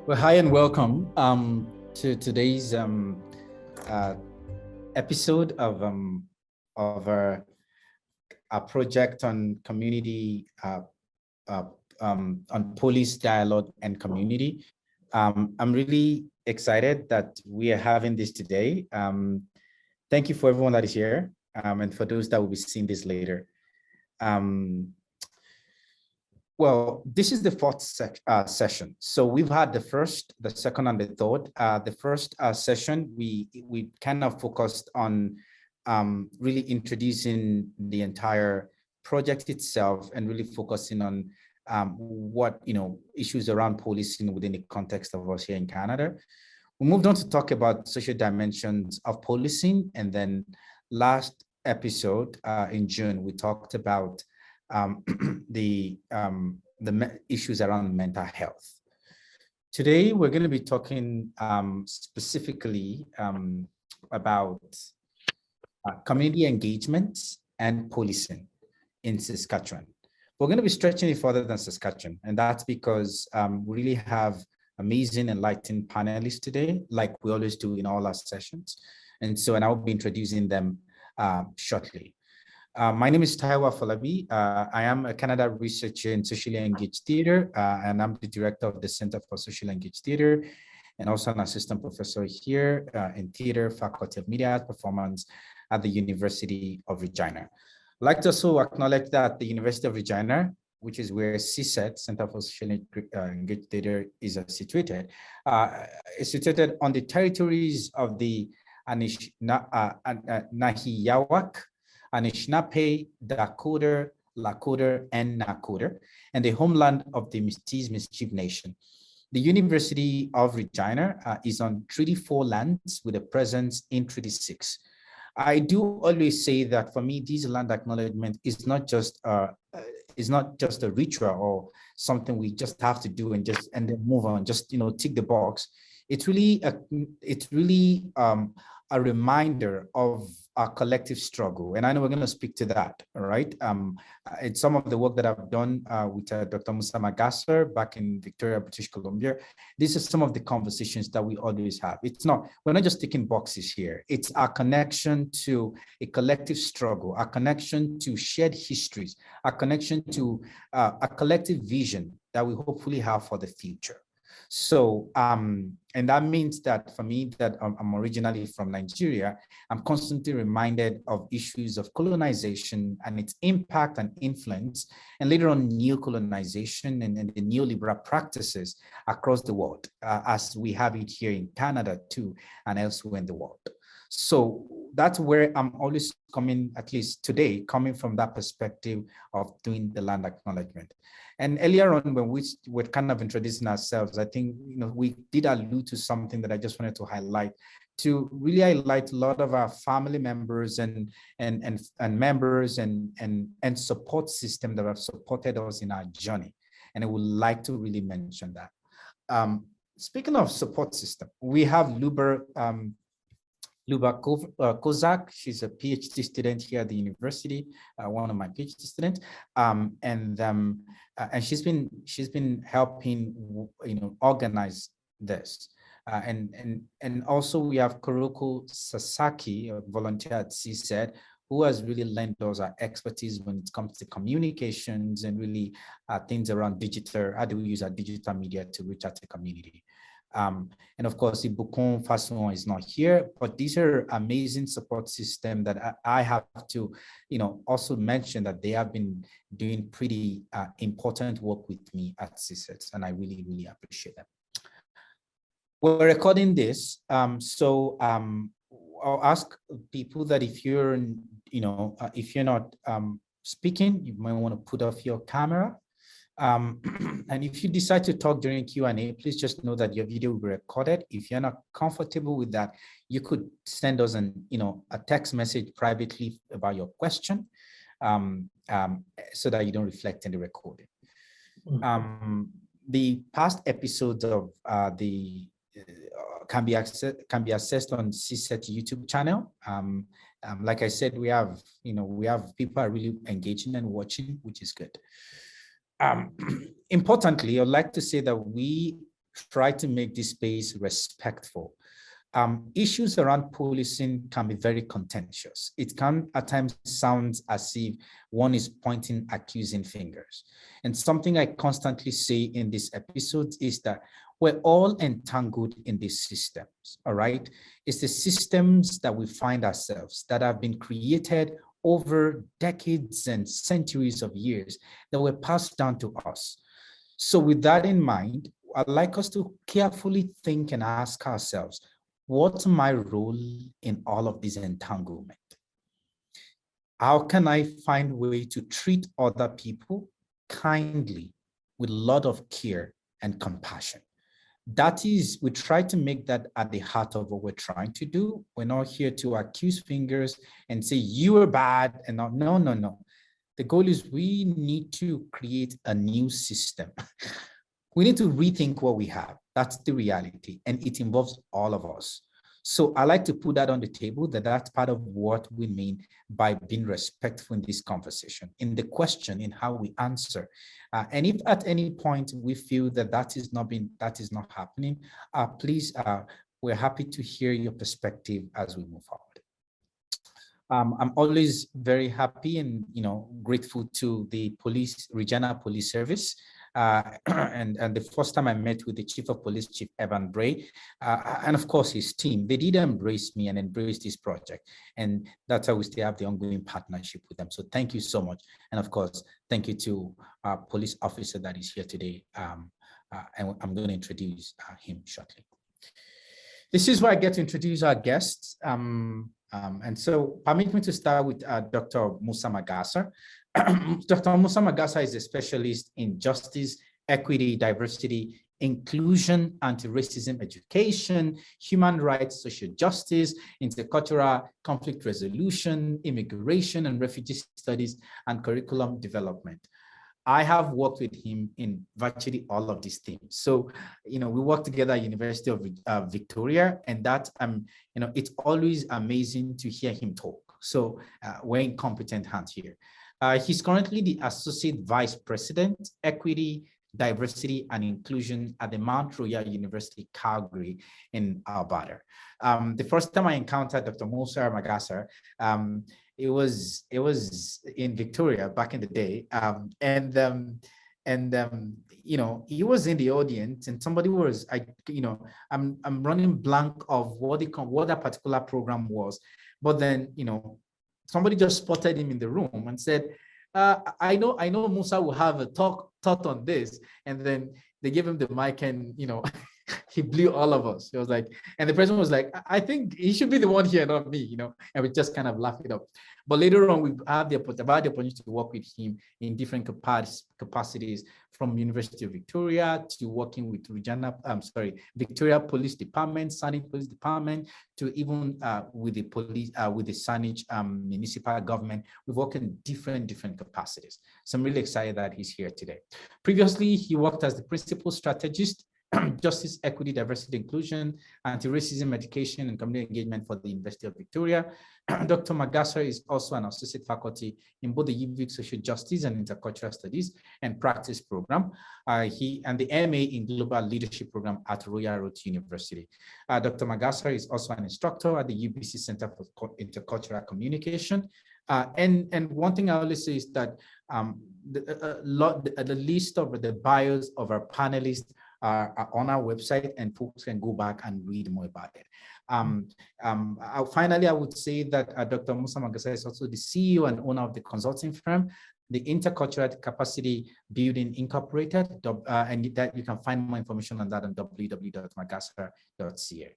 Well, hi and welcome to today's uh, episode of our project on community uh, on police dialogue and community. I'm really excited that we are having this today. Thank you for everyone that is here, and for those that will be seeing this later. Um, Well, this is the fourth session. So we've had the first, the second, and the third. The first session, we kind of focused on really introducing the entire project itself and really focusing on what issues around policing within the context of us here in Canada. We moved on to talk about social dimensions of policing, and then last episode in June we talked about um, the issues around mental health. Today, we're going to be talking specifically about community engagement and policing in Saskatchewan. We're going to be stretching it further than Saskatchewan, and that's because we really have amazing, enlightened panelists today, like we always do in all our sessions. And I'll be introducing them shortly. My name is Taiwa Falabi. I am a Canada researcher in socially engaged theater, and I'm the director of the Center for Socially Engaged Theater, and also an assistant professor here in theater, Faculty of Media Arts Performance at the University of Regina. I'd like to also acknowledge that the University of Regina, which is where CSET, Center for Socially Engaged Theater, is situated on the territories of the Nahiyawak, Anishinaabe, Dakota, Lakota, and Nakota, and the homeland of the Métis Mischief Nation. The University of Regina is on Treaty 4 lands with a presence in Treaty 6. I do always say that for me, this land acknowledgement is not just a ritual or something we just have to do and then move on, just tick the box. It's really a reminder of our collective struggle. And I know we're going to speak to that, all right? It's some of the work that I've done with Dr. Moussa Magassa back in Victoria, British Columbia. These are some of the conversations that we always have. We're not just ticking boxes here. It's our connection to a collective struggle, our connection to shared histories, our connection to a collective vision that we hopefully have for the future. So, and that means that for me, that I'm originally from Nigeria, I'm constantly reminded of issues of colonization and its impact and influence, and later on new colonization and the neoliberal practices across the world, as we have it here in Canada too, and elsewhere in the world. So that's where I'm always coming, at least today, coming from that perspective of doing the land acknowledgement. And earlier on, when we were kind of introducing ourselves, I think we did allude to something that I just wanted to highlight, to really highlight a lot of our family members and members and support system that have supported us in our journey. And I would like to really mention that. Speaking of support system, we have Luba Kovacs. She's a PhD student here at the university, one of my PhD students, and she's been helping organize this, and also we have Kuroko Sasaki, a volunteer at CSET, who has really lent us our expertise when it comes to communications and really things around digital. How do we use our digital media to reach out to the community? And of course, Ibukun Fason is not here, but these are amazing support system that I have to, also mention that they have been doing pretty important work with me at CSET, and I really, really appreciate them. We're recording this, so I'll ask people that if you're, if you're not speaking, you might want to put off your camera. And if you decide to talk during Q&A, please just know that your video will be recorded. If you're not comfortable with that, you could send us a text message privately about your question, so that you don't reflect in the recording. The past episodes of can be accessed on CSET YouTube channel. Like I said, we have people are really engaging and watching, which is good. Importantly, I'd like to say that we try to make this space respectful. Issues around policing can be very contentious. It can at times sound as if one is pointing accusing fingers. And something I constantly say in this episode is that we're all entangled in these systems, all right? It's the systems that we find ourselves that have been created over decades and centuries of years that were passed down to us. So with that in mind, I'd like us to carefully think and ask ourselves, what's my role in all of this entanglement? How can I find a way to treat other people kindly with a lot of care and compassion? That is, we try to make that at the heart of what we're trying to do. We're not here to accuse fingers and say, you are bad, and not, no, no, no. The goal is we need to create a new system. We need to rethink what we have. That's the reality, and it involves all of us. So I like to put that on the table, that that's part of what we mean by being respectful in this conversation, in the question, in how we answer. And if at any point we feel that that is not happening, please, we're happy to hear your perspective as we move forward. I'm always very happy and grateful to the Regina Police Service. And the first time I met with the Chief of Police, Chief Evan Bray, and of course his team, they did embrace me and embrace this project. And that's how we still have the ongoing partnership with them. So thank you so much. And of course, thank you to our police officer that is here today. And I'm going to introduce him shortly. This is where I get to introduce our guests. And so permit me to start with Dr. Moussa Magassa. Dr. Moussa Magassa is a specialist in justice, equity, diversity, inclusion, anti-racism education, human rights, social justice, intercultural conflict resolution, immigration and refugee studies, and curriculum development. I have worked with him in virtually all of these themes. So, we work together at University of Victoria, and that, it's always amazing to hear him talk. So we're in competent hands here. He's currently the Associate Vice President, Equity, Diversity and Inclusion at the Mount Royal University, Calgary in Alberta. The first time I encountered Dr. Moussa Magassa, it was in Victoria back in the day, he was in the audience, and somebody was, I'm running blank of what that particular program was, but then somebody just spotted him in the room and said, I know Moussa will have a thought on this, and then they gave him the mic, and he blew all of us. He was like, and the person was like, I think he should be the one here, not me, and we just kind of laughed it up. But later on, we've had the opportunity to work with him in different capacities, from University of Victoria to working with Victoria Police Department, Saanich Police Department, to even with the police, with the Saanich municipal government. We've worked in different capacities. So I'm really excited that he's here today. Previously, he worked as the principal strategist, Justice, Equity, Diversity, Inclusion, Anti-Racism Education and Community Engagement for the University of Victoria. Dr. Magassa is also an associate faculty in both the UVic Social Justice and Intercultural Studies and Practice program. He and the MA in Global Leadership program at Royal Road University. Dr. Magassa is also an instructor at the UBC Center for Intercultural Communication. And one thing I always say is that the list of the bios of our panelists are on our website, and folks can go back and read more about it. Finally, I would say that Dr. Moussa Magassa is also the CEO and owner of the consulting firm, the Intercultural Capacity Building Incorporated, and that you can find more information on that on www.magassa.ca.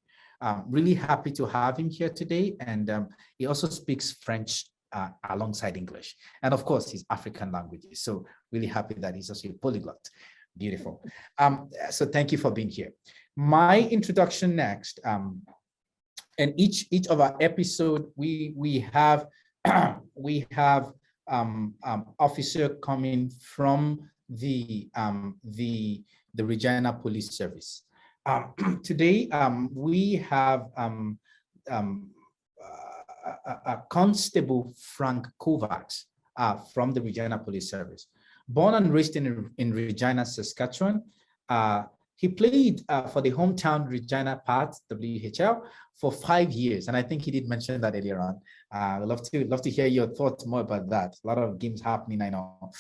Really happy to have him here today, and he also speaks French alongside English, and of course his African languages. So really happy that he's also a polyglot. Beautiful. So thank you for being here. My introduction next, and each of our episode we have officer coming from the Regina Police Service. Today we have a Constable Frank Kovacs from the Regina Police Service. Born and raised in Regina, Saskatchewan, He played for the hometown Regina Pats WHL for 5 years, and I think he did mention that earlier on. I'd love to hear your thoughts more about that. A lot of games happening, I know.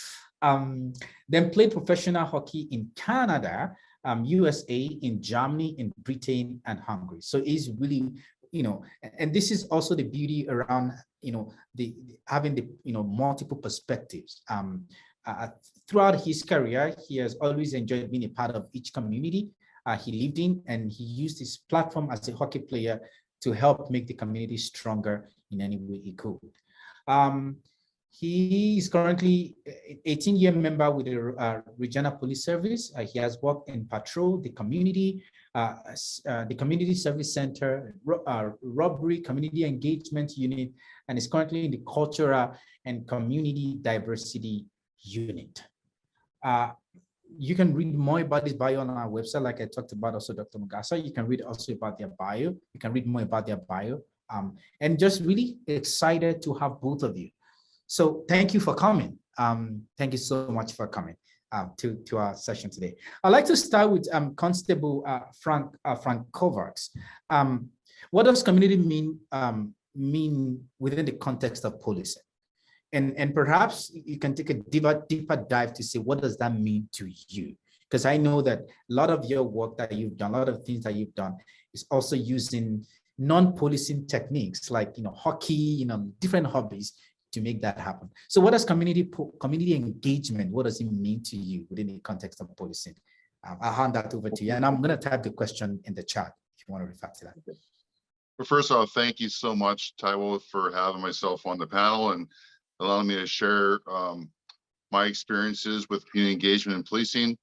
Then played professional hockey in Canada, USA, in Germany, in Britain, and Hungary. So he's really, and this is also the beauty around, having the, multiple perspectives. Throughout his career, he has always enjoyed being a part of each community he lived in, and he used his platform as a hockey player to help make the community stronger in any way he could. He is currently an 18-year member with the Regina Police Service. He has worked in patrol, the community service center, robbery, community engagement unit, and is currently in the cultural and community diversity unit. You can read more about this bio on our website, like I talked about also Dr. Magassa. You can read also about their bio. You can read more about their bio. And just really excited to have both of you. So thank you for coming. Thank you so much for coming to our session today. I'd like to start with Constable Frank Kovacs. What does community mean within the context of policing? And perhaps you can take a deeper dive to say, what does that mean to you? Because I know that a lot of your work that you've done, a lot of things that you've done is also using non-policing techniques like, hockey, different hobbies to make that happen. So what does community engagement, what does it mean to you within the context of policing? I'll hand that over to you. And I'm going to type the question in the chat if you want to refer to that. Well, first off, thank you so much, Taiwo, for having myself on the panel and allowing me to share my experiences with community engagement and policing.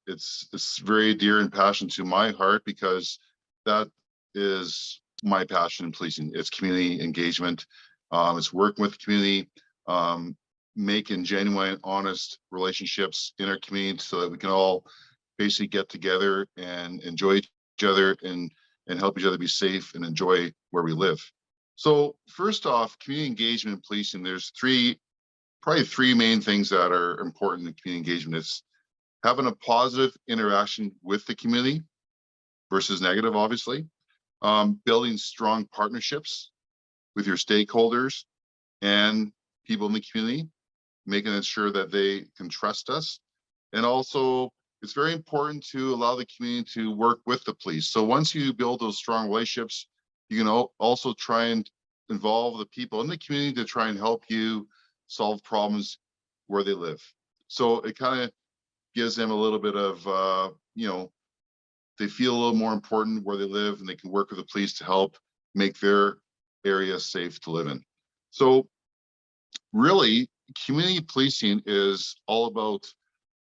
It's very dear and passionate to my heart because that is my passion in policing. It's community engagement. It's working with the community, making genuine, honest relationships in our community so that we can all basically get together and enjoy each other and help each other be safe and enjoy where we live. So first off, community engagement and policing, there's probably three main things that are important in community engagement. It's having a positive interaction with the community versus negative, obviously. Building strong partnerships with your stakeholders and people in the community, making sure that they can trust us. And also, it's very important to allow the community to work with the police. So once you build those strong relationships, you can also try and involve the people in the community to try and help you solve problems where they live. So it kind of gives them a little bit of, they feel a little more important where they live, and they can work with the police to help make their area safe to live in. So really, community policing is all about,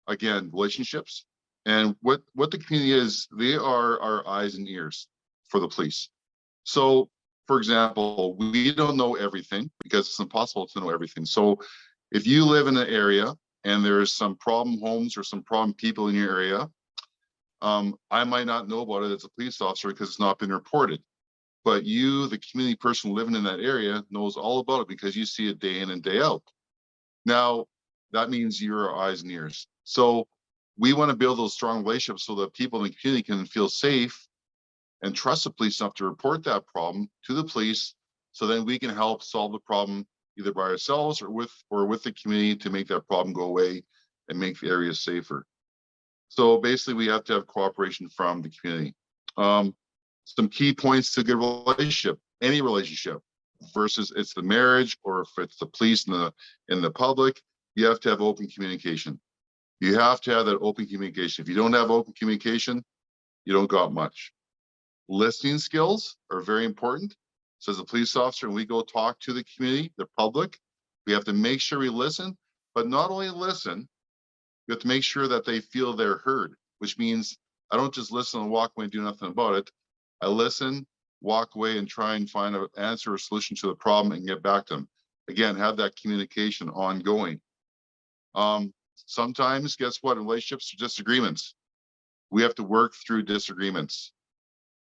again, relationships. And what the community is, they are our eyes and ears for the police. So, for example, we don't know everything because it's impossible to know everything. So if you live in an area and there's some problem homes or some problem people in your area, I might not know about it as a police officer because it's not been reported. But you, the community person living in that area, knows all about it because you see it day in and day out. Now, that means you're our eyes and ears. So we want to build those strong relationships so that people in the community can feel safe and trust the police enough to report that problem to the police, so then we can help solve the problem either by ourselves or with the community to make that problem go away and make the area safer. So basically, we have to have cooperation from the community. Some key points to a good relationship, any relationship, versus it's the marriage or if it's the police and the public, you have to have open communication. You have to have that open communication. If you don't have open communication, you don't got much. Listening skills are very important. So as a police officer, when we go talk to the community, the public, we have to make sure we listen, but not only listen, we have to make sure that they feel they're heard, which means I don't just listen and walk away and do nothing about it. I listen, walk away, and try and find an answer or solution to the problem and get back to them. Again, have that communication ongoing. Sometimes, guess what, in relationships, disagreements. We have to work through disagreements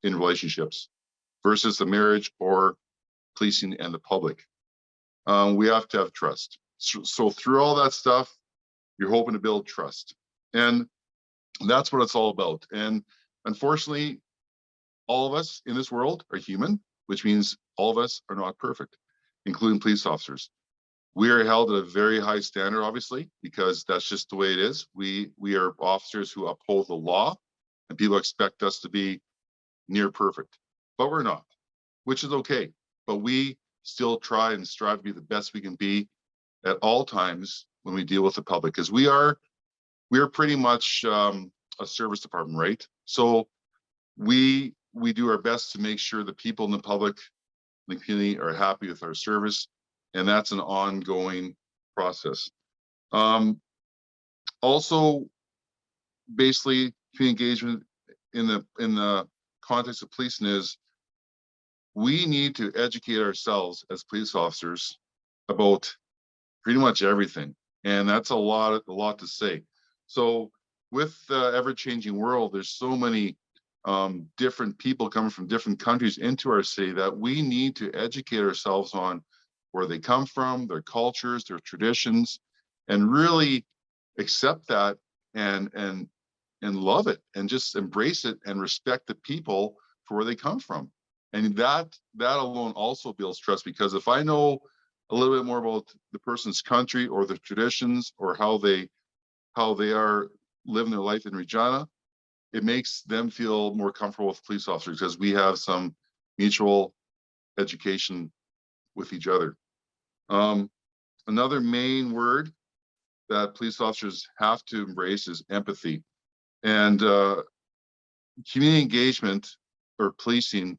in relationships versus the marriage or policing and the public. We have to have trust. So through all that stuff, you're hoping to build trust. And That's what it's all about. And unfortunately, all of us in this world are human, which means all of us are not perfect, including police officers. We are held at a very high standard, obviously, because that's just the way it is. We are officers who uphold the law, and people expect us to be near perfect, but we're not, which is okay. But we still try and strive to be the best we can be at all times when we deal with the public, because we are pretty much a service department, right? So we do our best to make sure the people in the public, the community, are happy with our service, and that's an ongoing process. Also, basically, community engagement in the context of policing is we need to educate ourselves as police officers about pretty much everything, and that's a lot to say. So with the ever-changing world, there's so many different people coming from different countries into our city that we need to educate ourselves on where they come from, their cultures, their traditions, and really accept that and love it and just embrace it and respect the people for where they come from. And that alone also builds trust, because if I know a little bit more about the person's country or the traditions or how they are living their life in Regina, it makes them feel more comfortable with police officers because we have some mutual education with each other. Another main word that police officers have to embrace is empathy. And community engagement or policing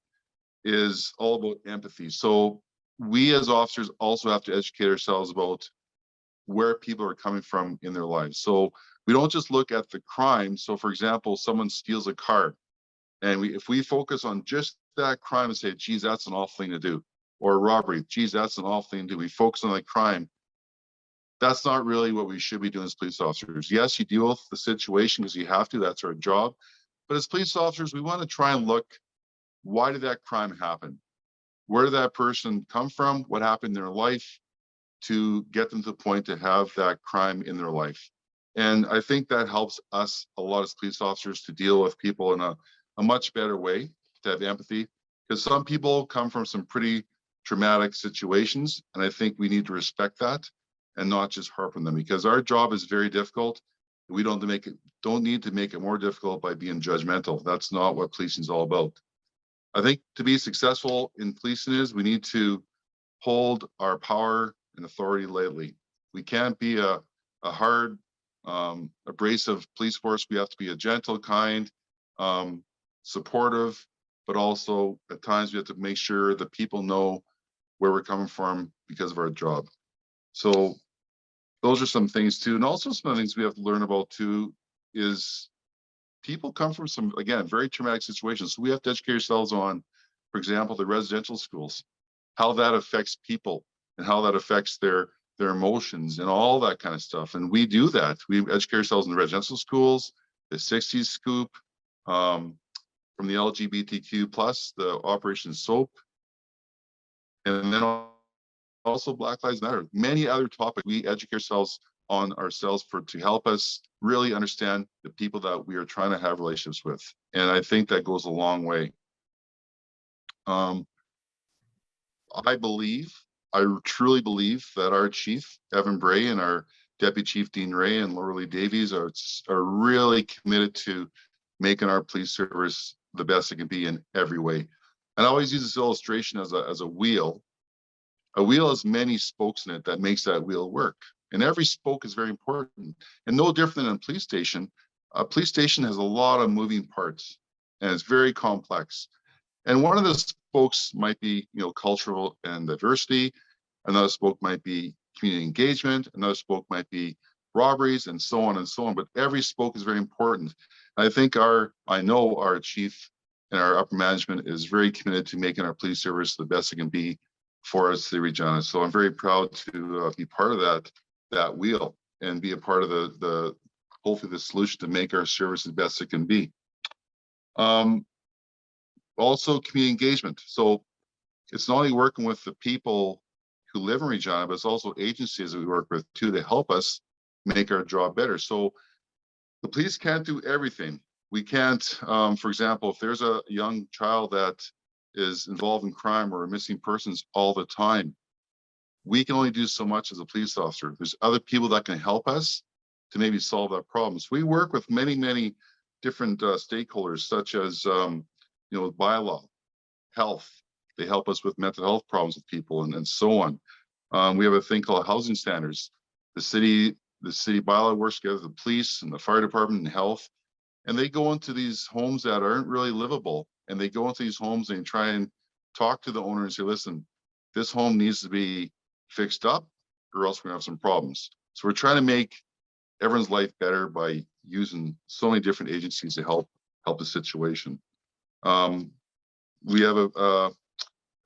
is all about empathy. So we as officers also have to educate ourselves about where people are coming from in their lives. So we don't just look at the crime. So for example, someone steals a car, and if we focus on just that crime and say, geez, that's an awful thing to do, or robbery, geez, that's an awful thing to do. We focus on the crime. That's not really what we should be doing as police officers. Yes, you deal with the situation because you have to, that's our job. But as police officers, we want to try and look, why did that crime happen? Where did that person come from? What happened in their life to get them to the point to have that crime in their life? And I think that helps us a lot as police officers to deal with people in a much better way, to have empathy, because some people come from some pretty traumatic situations. And I think we need to respect that and not just harp on them, because our job is very difficult. We don't need to make it more difficult by being judgmental. That's not what policing is all about. I think to be successful in policing is we need to hold our power and authority lightly. We can't be a hard, abrasive police force. We have to be a gentle, kind, supportive, but also at times we have to make sure that people know where we're coming from because of our job. So those are some things too. And also some of the things we have to learn about too is people come from some, again, very traumatic situations. So we have to educate ourselves on, for example, the residential schools, how that affects people and how that affects their emotions and all that kind of stuff. And we do that. We educate ourselves in the residential schools, the 60s scoop, from the LGBTQ plus, the Operation SOAP, and then also Black Lives Matter, many other topics. We educate ourselves on ourselves to help us really understand the people that we are trying to have relationships with. And I think that goes a long way. I truly believe that our chief, Evan Bray, and our deputy chief, Dean Ray, and Laura Lee Davies are really committed to making our police service the best it can be in every way. And I always use this illustration as a wheel. A wheel has many spokes in it that makes that wheel work. And every spoke is very important. And no different than a police station. A police station has a lot of moving parts, and it's very complex. And one of the spokes might be, cultural and diversity. Another spoke might be community engagement. Another spoke might be robberies, and so on and so on. But every spoke is very important. I think I know our chief and our upper management is very committed to making our police service the best it can be for us, the Regina. So I'm very proud to be part of that wheel and be a part of the hopefully the solution to make our service as best it can be. Also community engagement. So it's not only working with the people who live in Regina, but it's also agencies that we work with too to help us make our job better. So The police can't do everything. We can't, for example, if there's a young child that is involved in crime or missing persons all the time, we can only do so much as a police officer. There's other people that can help us to maybe solve that problem. So we work with many, many different stakeholders, such as, bylaw, health. They help us with mental health problems with people and so on. We have a thing called housing standards. The city bylaw works together with the police and the fire department and health, and they go into these homes that aren't really livable. And they go into these homes and try and talk to the owner and say, listen, this home needs to be fixed up or else we're gonna have some problems. So we're trying to make everyone's life better by using so many different agencies to help the situation. We have a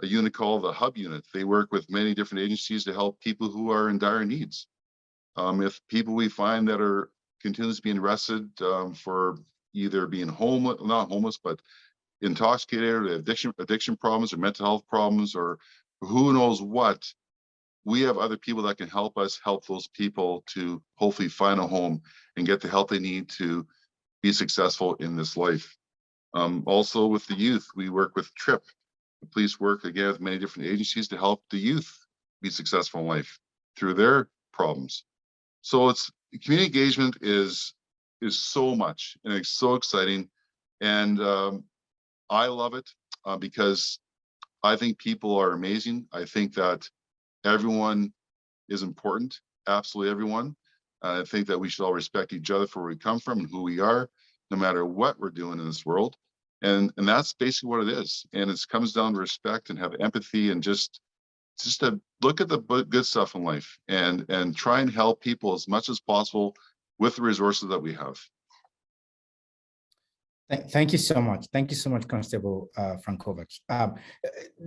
unit called the Hub Unit. They work with many different agencies to help people who are in dire needs. If people we find that are continuously being arrested for either being homeless, not homeless, but intoxicated, or addiction problems or mental health problems, or who knows what, we have other people that can help us help those people to hopefully find a home and get the help they need to be successful in this life. Also with the youth, we work with TRIP. The police work again with many different agencies to help the youth be successful in life through their problems. So it's community engagement is so much, and it's so exciting, and I love it because I think people are amazing. I think that everyone is important, absolutely everyone. I think that we should all respect each other for where we come from and who we are, no matter what we're doing in this world. And that's basically what it is. And it comes down to respect and have empathy and just to look at the good stuff in life and try and help people as much as possible with the resources that we have. Thank you so much. Thank you so much, Constable Frank Kovacs.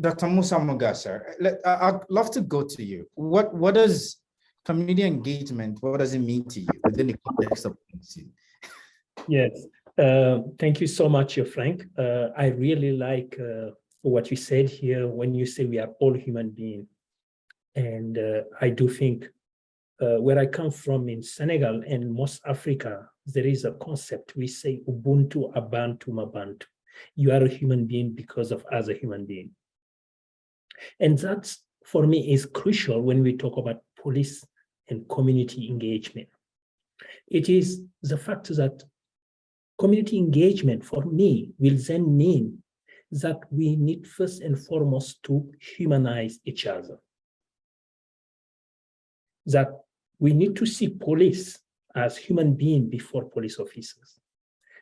Dr. Moussa Magassa, I'd love to go to you. What does community engagement, what does it mean to you within the context of policing? Yes, thank you so much, Frank. I really like what you said here when you say we are all human beings. And I do think where I come from in Senegal and most Africa, there is a concept. We say Ubuntu Abantu Mabantu. You are a human being because of as a human being. And that, for me, is crucial when we talk about police and community engagement. It is the fact that community engagement, for me, will then mean that we need first and foremost to humanize each other. That we need to see police as human beings before police officers.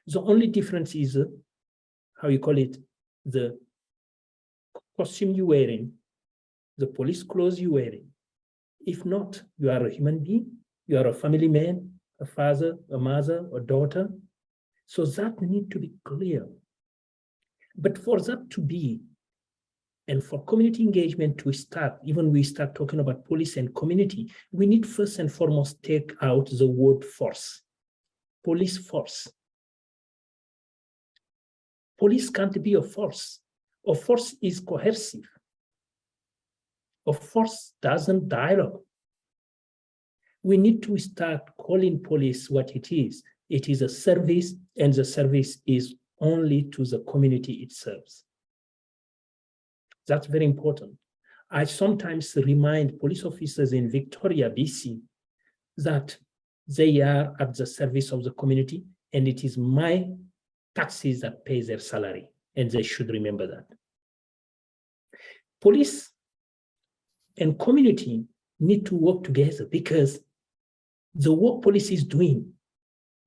The only difference is, how you call it, the costume you're wearing, the police clothes you're wearing. If not, you are a human being, you are a family man, a father, a mother, a daughter. So that needs to be clear. But for that to be, and for community engagement to start, even we start talking about police and community, we need first and foremost take out the word force, police force. Police can't be a force. A force is coercive. A force doesn't dialogue. We need to start calling police what it is. It is a service, and the service is only to the community it serves. That's very important. I sometimes remind police officers in Victoria, BC, that they are at the service of the community, and it is my taxes that pay their salary, and they should remember that. Police and community need to work together because the work police is doing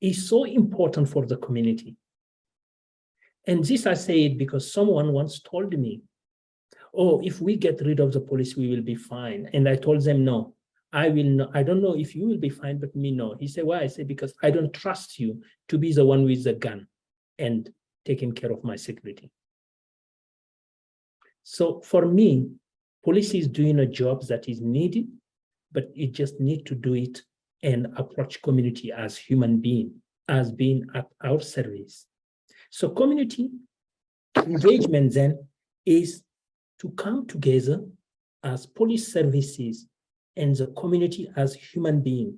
is so important for the community. And this I say it because someone once told me, oh, if we get rid of the police, we will be fine. And I told them, no, I will not. I don't know if you will be fine, but me, no. He said, why? I said, because I don't trust you to be the one with the gun and taking care of my security. So for me, police is doing a job that is needed, but it just need to do it and approach community as human being, as being at our service. So community engagement then is to come together as police services and the community as human being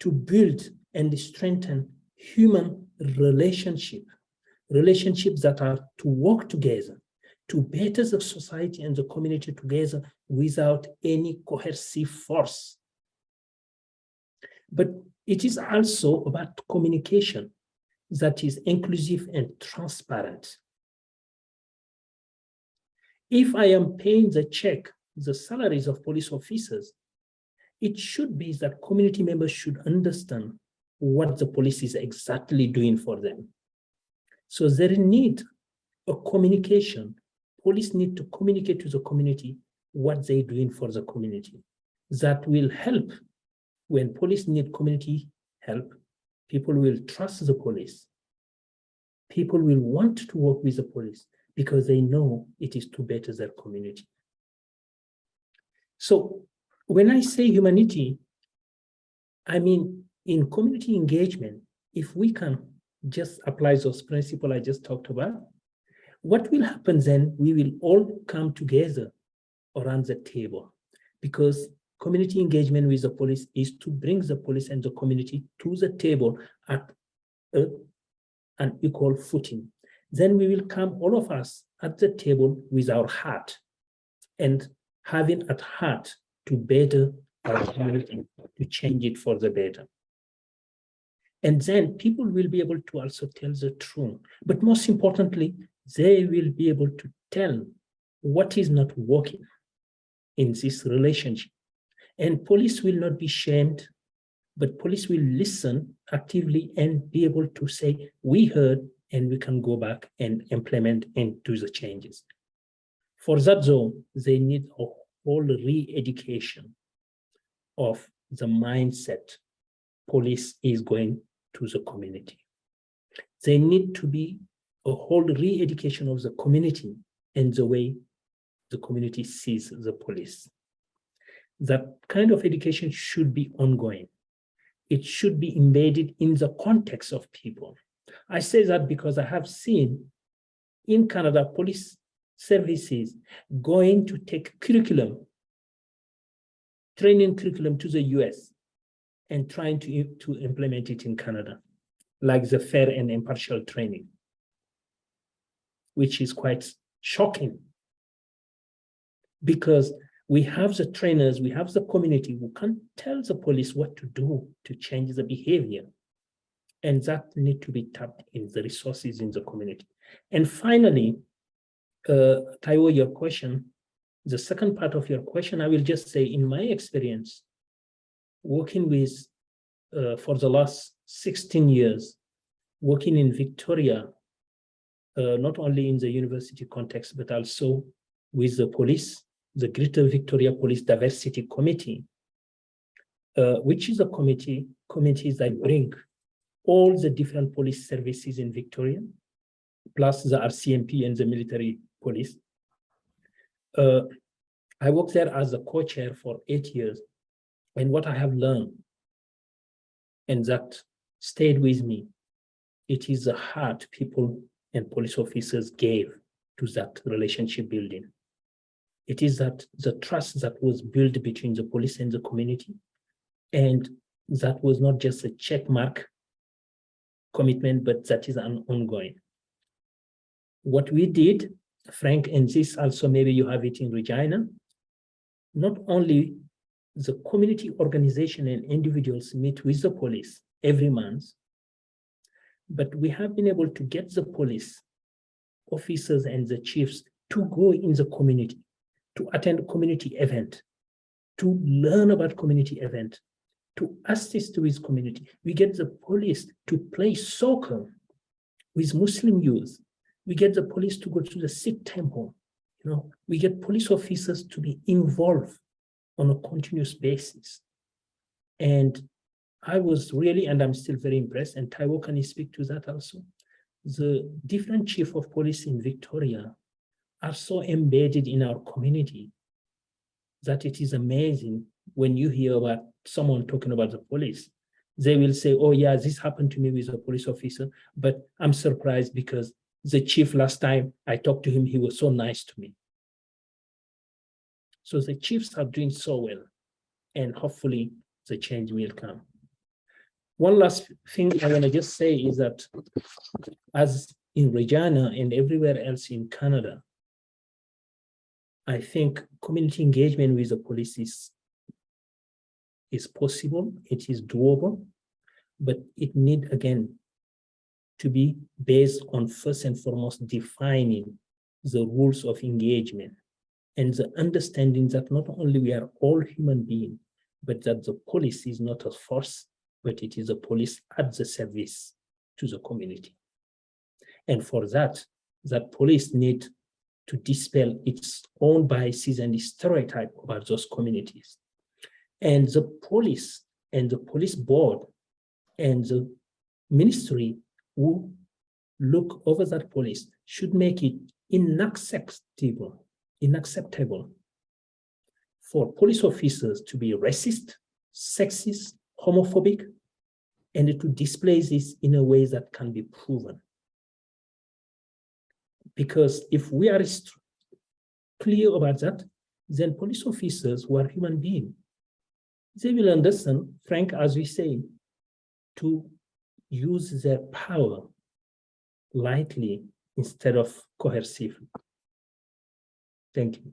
to build and strengthen human relationships that are to work together, to better the society and the community together without any coercive force. But it is also about communication that is inclusive and transparent. If I am paying the salaries of police officers, it should be that community members should understand what the police is exactly doing for them. So there need a communication. Police need to communicate to the community what they're doing for the community. That will help. When police need community help, people will trust the police. People will want to work with the police because they know it is to better their community. So when I say humanity, I mean in community engagement, if we can just apply those principles I just talked about, what will happen then? We will all come together around the table, because community engagement with the police is to bring the police and the community to the table at an equal footing. Then we will come, all of us, at the table with our heart, and having at heart to better our community, to change it for the better. And then people will be able to also tell the truth. But most importantly, they will be able to tell what is not working in this relationship. And police will not be shamed, but police will listen actively and be able to say, we heard, and we can go back and implement and do the changes. For that, though, they need a whole re-education of the mindset police is going to the community. They need to be a whole re-education of the community and the way the community sees the police. That kind of education should be ongoing. It should be embedded in the context of people. I say that because I have seen in Canada police services going to take training curriculum to the US and trying to implement it in Canada, like the fair and impartial training, which is quite shocking, because we have the trainers, we have the community who can tell the police what to do to change the behavior. And that need to be tapped in the resources in the community. And finally, Taiwo, your question, the second part of your question, I will just say, in my experience, working with, for the last 16 years, working in Victoria, not only in the university context, but also with the police, the Greater Victoria Police Diversity Committee, which is a committee that bring all the different police services in Victoria, plus the RCMP and the military police. I worked there as a co-chair for 8 years. And what I have learned, and that stayed with me, it is the heart people and police officers gave to that relationship building. It is that the trust that was built between the police and the community, and that was not just a check mark commitment, but that is an ongoing. What we did, Frank, and this also maybe you have it in Regina, not only the community organization and individuals meet with the police every month, but we have been able to get the police officers and the chiefs to go in the community, to attend a community event, to learn about community event, to assist with community. We get the police to play soccer with Muslim youth. We get the police to go to the Sikh temple. We get police officers to be involved on a continuous basis. And I was really, and I'm still very impressed, and Taiwo, can you speak to that also? The different chief of police in Victoria are so embedded in our community that it is amazing when you hear about someone talking about the police. They will say, oh yeah, this happened to me with a police officer, but I'm surprised because the chief last time I talked to him, he was so nice to me. So the chiefs are doing so well, and hopefully the change will come. One last thing I want to just say is that as in Regina and everywhere else in Canada, I think community engagement with the police is possible, it is doable, but it needs, again, to be based on first and foremost defining the rules of engagement and the understanding that not only we are all human beings, but that the police is not a force, but it is a police at the service to the community. And for that, that police need to dispel its own biases and stereotype about those communities. And the police and the police board and the ministry who look over that police should make it unacceptable for police officers to be racist, sexist, homophobic, and to display this in a way that can be proven. Because if we are clear about that, then police officers who are human beings, they will understand, Frank, as we say, to use their power lightly instead of coercively. Thank you.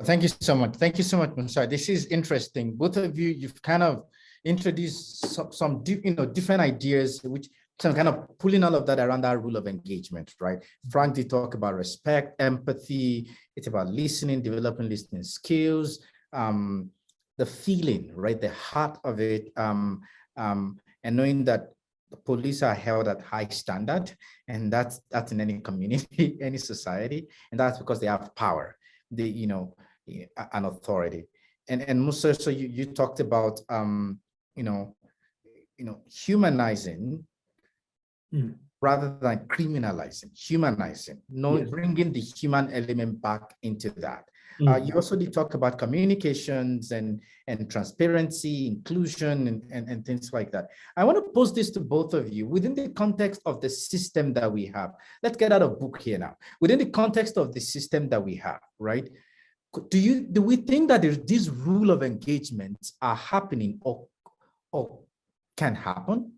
Thank you so much. Thank you so much, Moussa. This is interesting. Both of you, you've kind of introduced some different ideas, which some kind of pulling all of that around that rule of engagement, right? Frank did talk about respect, empathy. It's about listening, developing listening skills, the feeling, right? The heart of it, and knowing that the police are held at high standard, and that's in any community, any society, and that's because they have power, an authority. And Moussa, so you talked about humanizing rather than criminalizing, humanizing, yes. Bringing the human element back into that. You also did talk about communications and transparency, inclusion, and things like that. I want to pose this to both of you within the context of the system that we have. Let's get out of book here now. Within the context of the system that we have, right? Do we think that these rule of engagements are happening or can happen?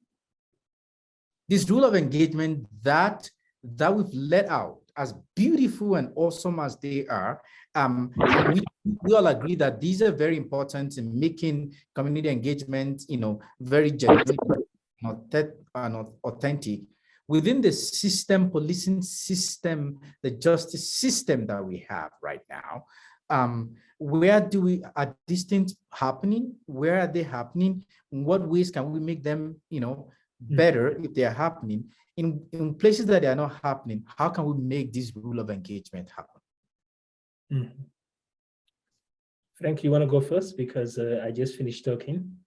This rule of engagement that we've let out, as beautiful and awesome as they are, we all agree that these are very important in making community engagement, very genuine and authentic within the system, policing system, the justice system that we have right now. Where are these things happening? Where are they happening? In what ways can we make them, better if they are happening? In places that they are not happening, how can we make this rule of engagement happen? Frank, you want to go first? Because I just finished talking.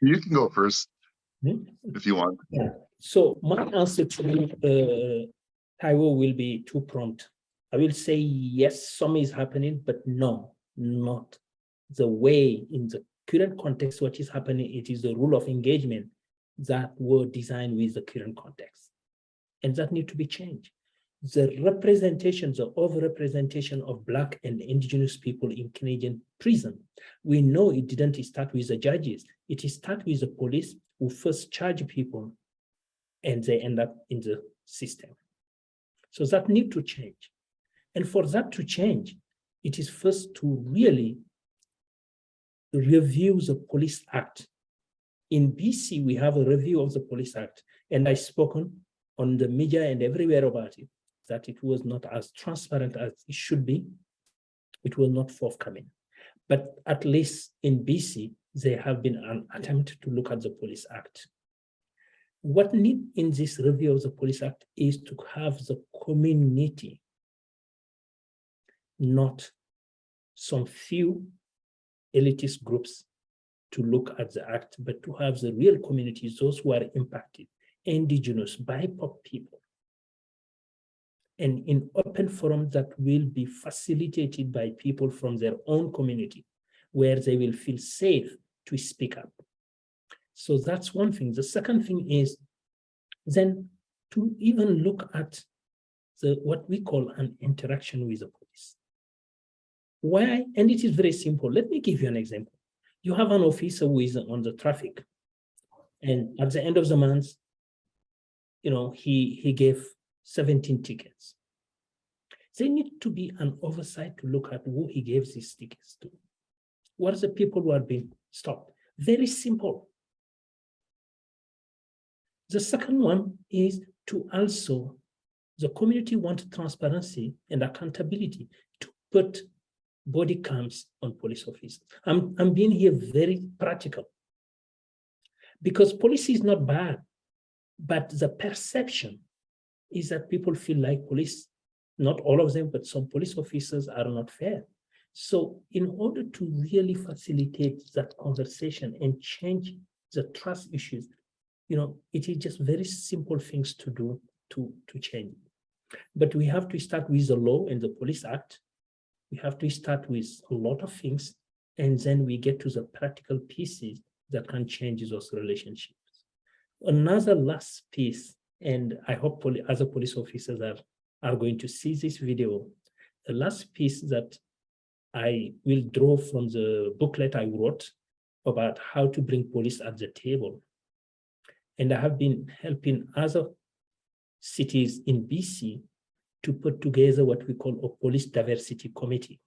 You can go first if you want. Yeah. So my answer to you, Taiwo, will be two-pronged. I will say yes, some is happening, but no, not the way in the current context. What is happening, it is the rule of engagement that were designed with the current context, and that need to be changed. The representations, the overrepresentation of Black and Indigenous people in Canadian prison, we know it didn't start with the judges. It started with the police who first charge people and they end up in the system. So that need to change. And for that to change, it is first to really review the Police Act. In BC, we have a review of the Police Act, and I've spoken on the media and everywhere about it, that it was not as transparent as it should be. It was not forthcoming. But at least in BC, there have been an attempt to look at the Police Act. What need in this review of the Police Act is to have the community, not some few elitist groups, to look at the act, but to have the real communities, those who are impacted, Indigenous, BIPOC people, and in open forum that will be facilitated by people from their own community, where they will feel safe to speak up. So that's one thing. The second thing is then to even look at what we call an interaction with the police. Why? And it is very simple. Let me give you an example. You have an officer who is on the traffic, And at the end of the month, he gave 17 tickets. There need to be an oversight to look at who he gave these tickets to. What are the people who are being stopped? Very simple. The second one is to also, the community want transparency and accountability to put body cams on police officers. I'm being here very practical because police is not bad, but the perception is that people feel like police, not all of them, but some police officers are not fair. So in order to really facilitate that conversation and change the trust issues, it is just very simple things to do to change. But we have to start with the law and the Police Act. We have to start with a lot of things, and then we get to the practical pieces that can change those relationships. Another last piece, and I hope other police officers are going to see this video. The last piece that I will draw from the booklet I wrote about how to bring police at the table. And I have been helping other cities in BC to put together what we call a police diversity committee.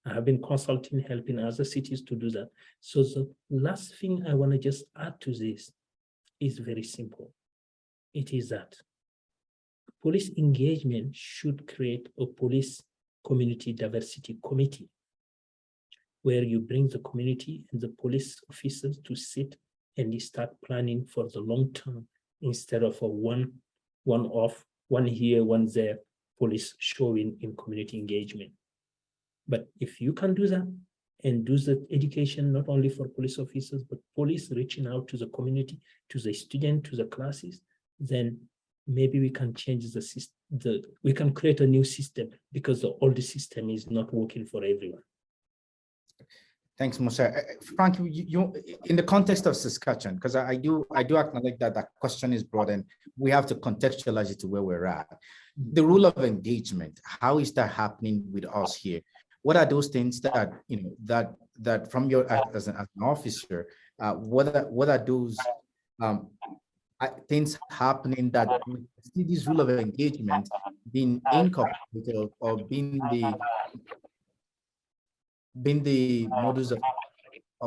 I have been consulting, helping other cities to do that. So the last thing I want to just add to this is very simple. It is that police engagement should create a police community diversity committee where you bring the community and the police officers to sit and start planning for the long term instead of a one-off, one here, one there, police showing in community engagement. But if you can do that and do the education, not only for police officers, but police reaching out to the community, to the student, to the classes, then maybe we can change the system. We can create a new system because the old system is not working for everyone. Thanks, Moussa. Frank, you in the context of Saskatchewan, because I do acknowledge that that question is broad and we have to contextualize it to where we're at. The rule of engagement, how is that happening with us here? What are those things that that from your as an officer, what are those things happening that we see this rule of engagement being incorporated or being the modus of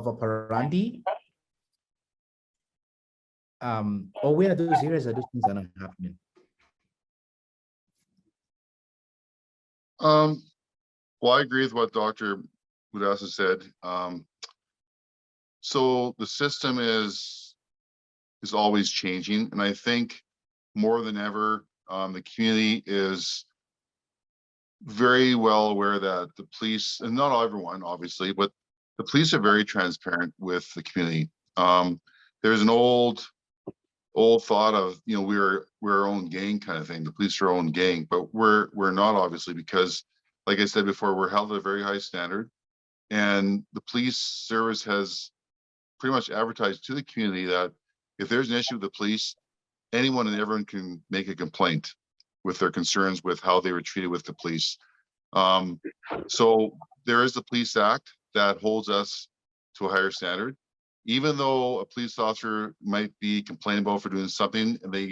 operandi, or where are those areas that those things are not happening? Well, I agree with what Dr. Magassa said. So the system is always changing, and I think more than ever, the community is very well aware that the police, and not everyone obviously, but the police are very transparent with the community. There's an old thought of, we're our own gang kind of thing. The police are our own gang, but we're not, obviously, because like I said before, we're held at a very high standard, and the police service has pretty much advertised to the community that if there's an issue with the police, anyone and everyone can make a complaint with their concerns with how they were treated with the police. So there is the Police Act that holds us to a higher standard. Even though a police officer might be complainable for doing something and they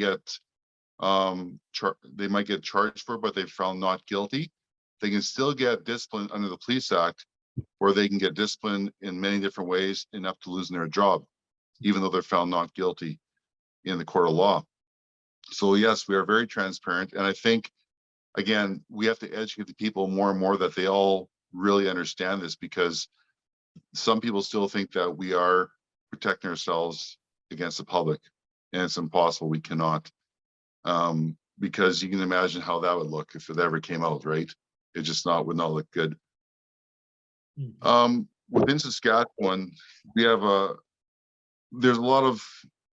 might get charged for it, but they're found not guilty, they can still get disciplined under the Police Act, or they can get disciplined in many different ways enough to losing their job, even though they're found not guilty in the court of law. So yes, we are very transparent. And I think, again, we have to educate the people more and more that they all really understand this, because some people still think that we are protecting ourselves against the public, and it's impossible. We cannot, because you can imagine how that would look if it ever came out, right? It just would not look good. Within Saskatchewan, there's a lot of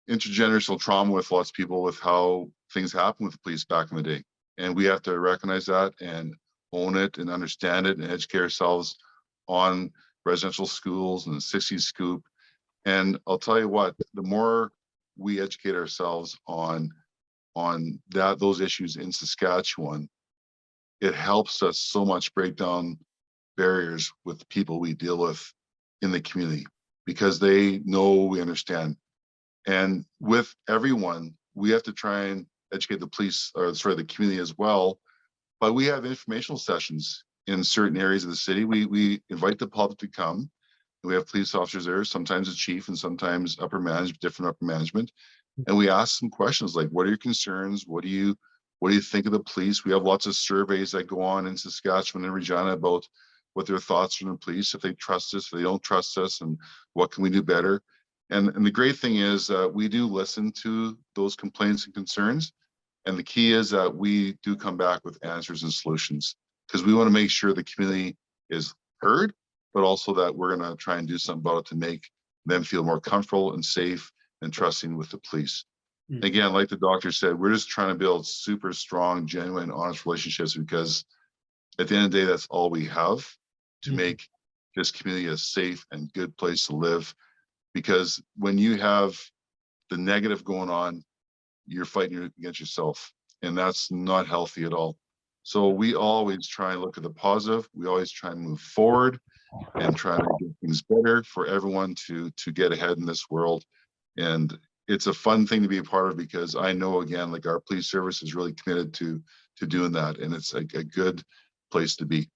intergenerational trauma with lots of people with how things happened with the police back in the day. And we have to recognize that and own it and understand it and educate ourselves on residential schools and the 60s scoop. And I'll tell you what, the more we educate ourselves on those issues in Saskatchewan, it helps us so much break down barriers with the people we deal with in the community, because they know we understand. And with everyone, we have to try and educate the police, or sorry, the community as well. But we have informational sessions in certain areas of the city. We invite the public to come. We have police officers there, sometimes the chief and sometimes upper management, different upper management. And we ask some questions like, what are your concerns? What do you think of the police? We have lots of surveys that go on in Saskatchewan and Regina about what their thoughts are on the police, if they trust us, if they don't trust us, and what can we do better. And the great thing is we do listen to those complaints and concerns. And the key is that we do come back with answers and solutions, because we want to make sure the community is heard, but also that we're going to try and do something about it to make them feel more comfortable and safe and trusting with the police. Again, like the doctor said, we're just trying to build super strong, genuine, honest relationships, because at the end of the day, that's all we have to make this community a safe and good place to live. Because when you have the negative going on, you're fighting against yourself, and that's not healthy at all. So we always try and look at the positive. We always try and move forward and try to get things better for everyone to get ahead in this world. And it's a fun thing to be a part of, because I know, again, like our police service is really committed to doing that, and it's a good place to be.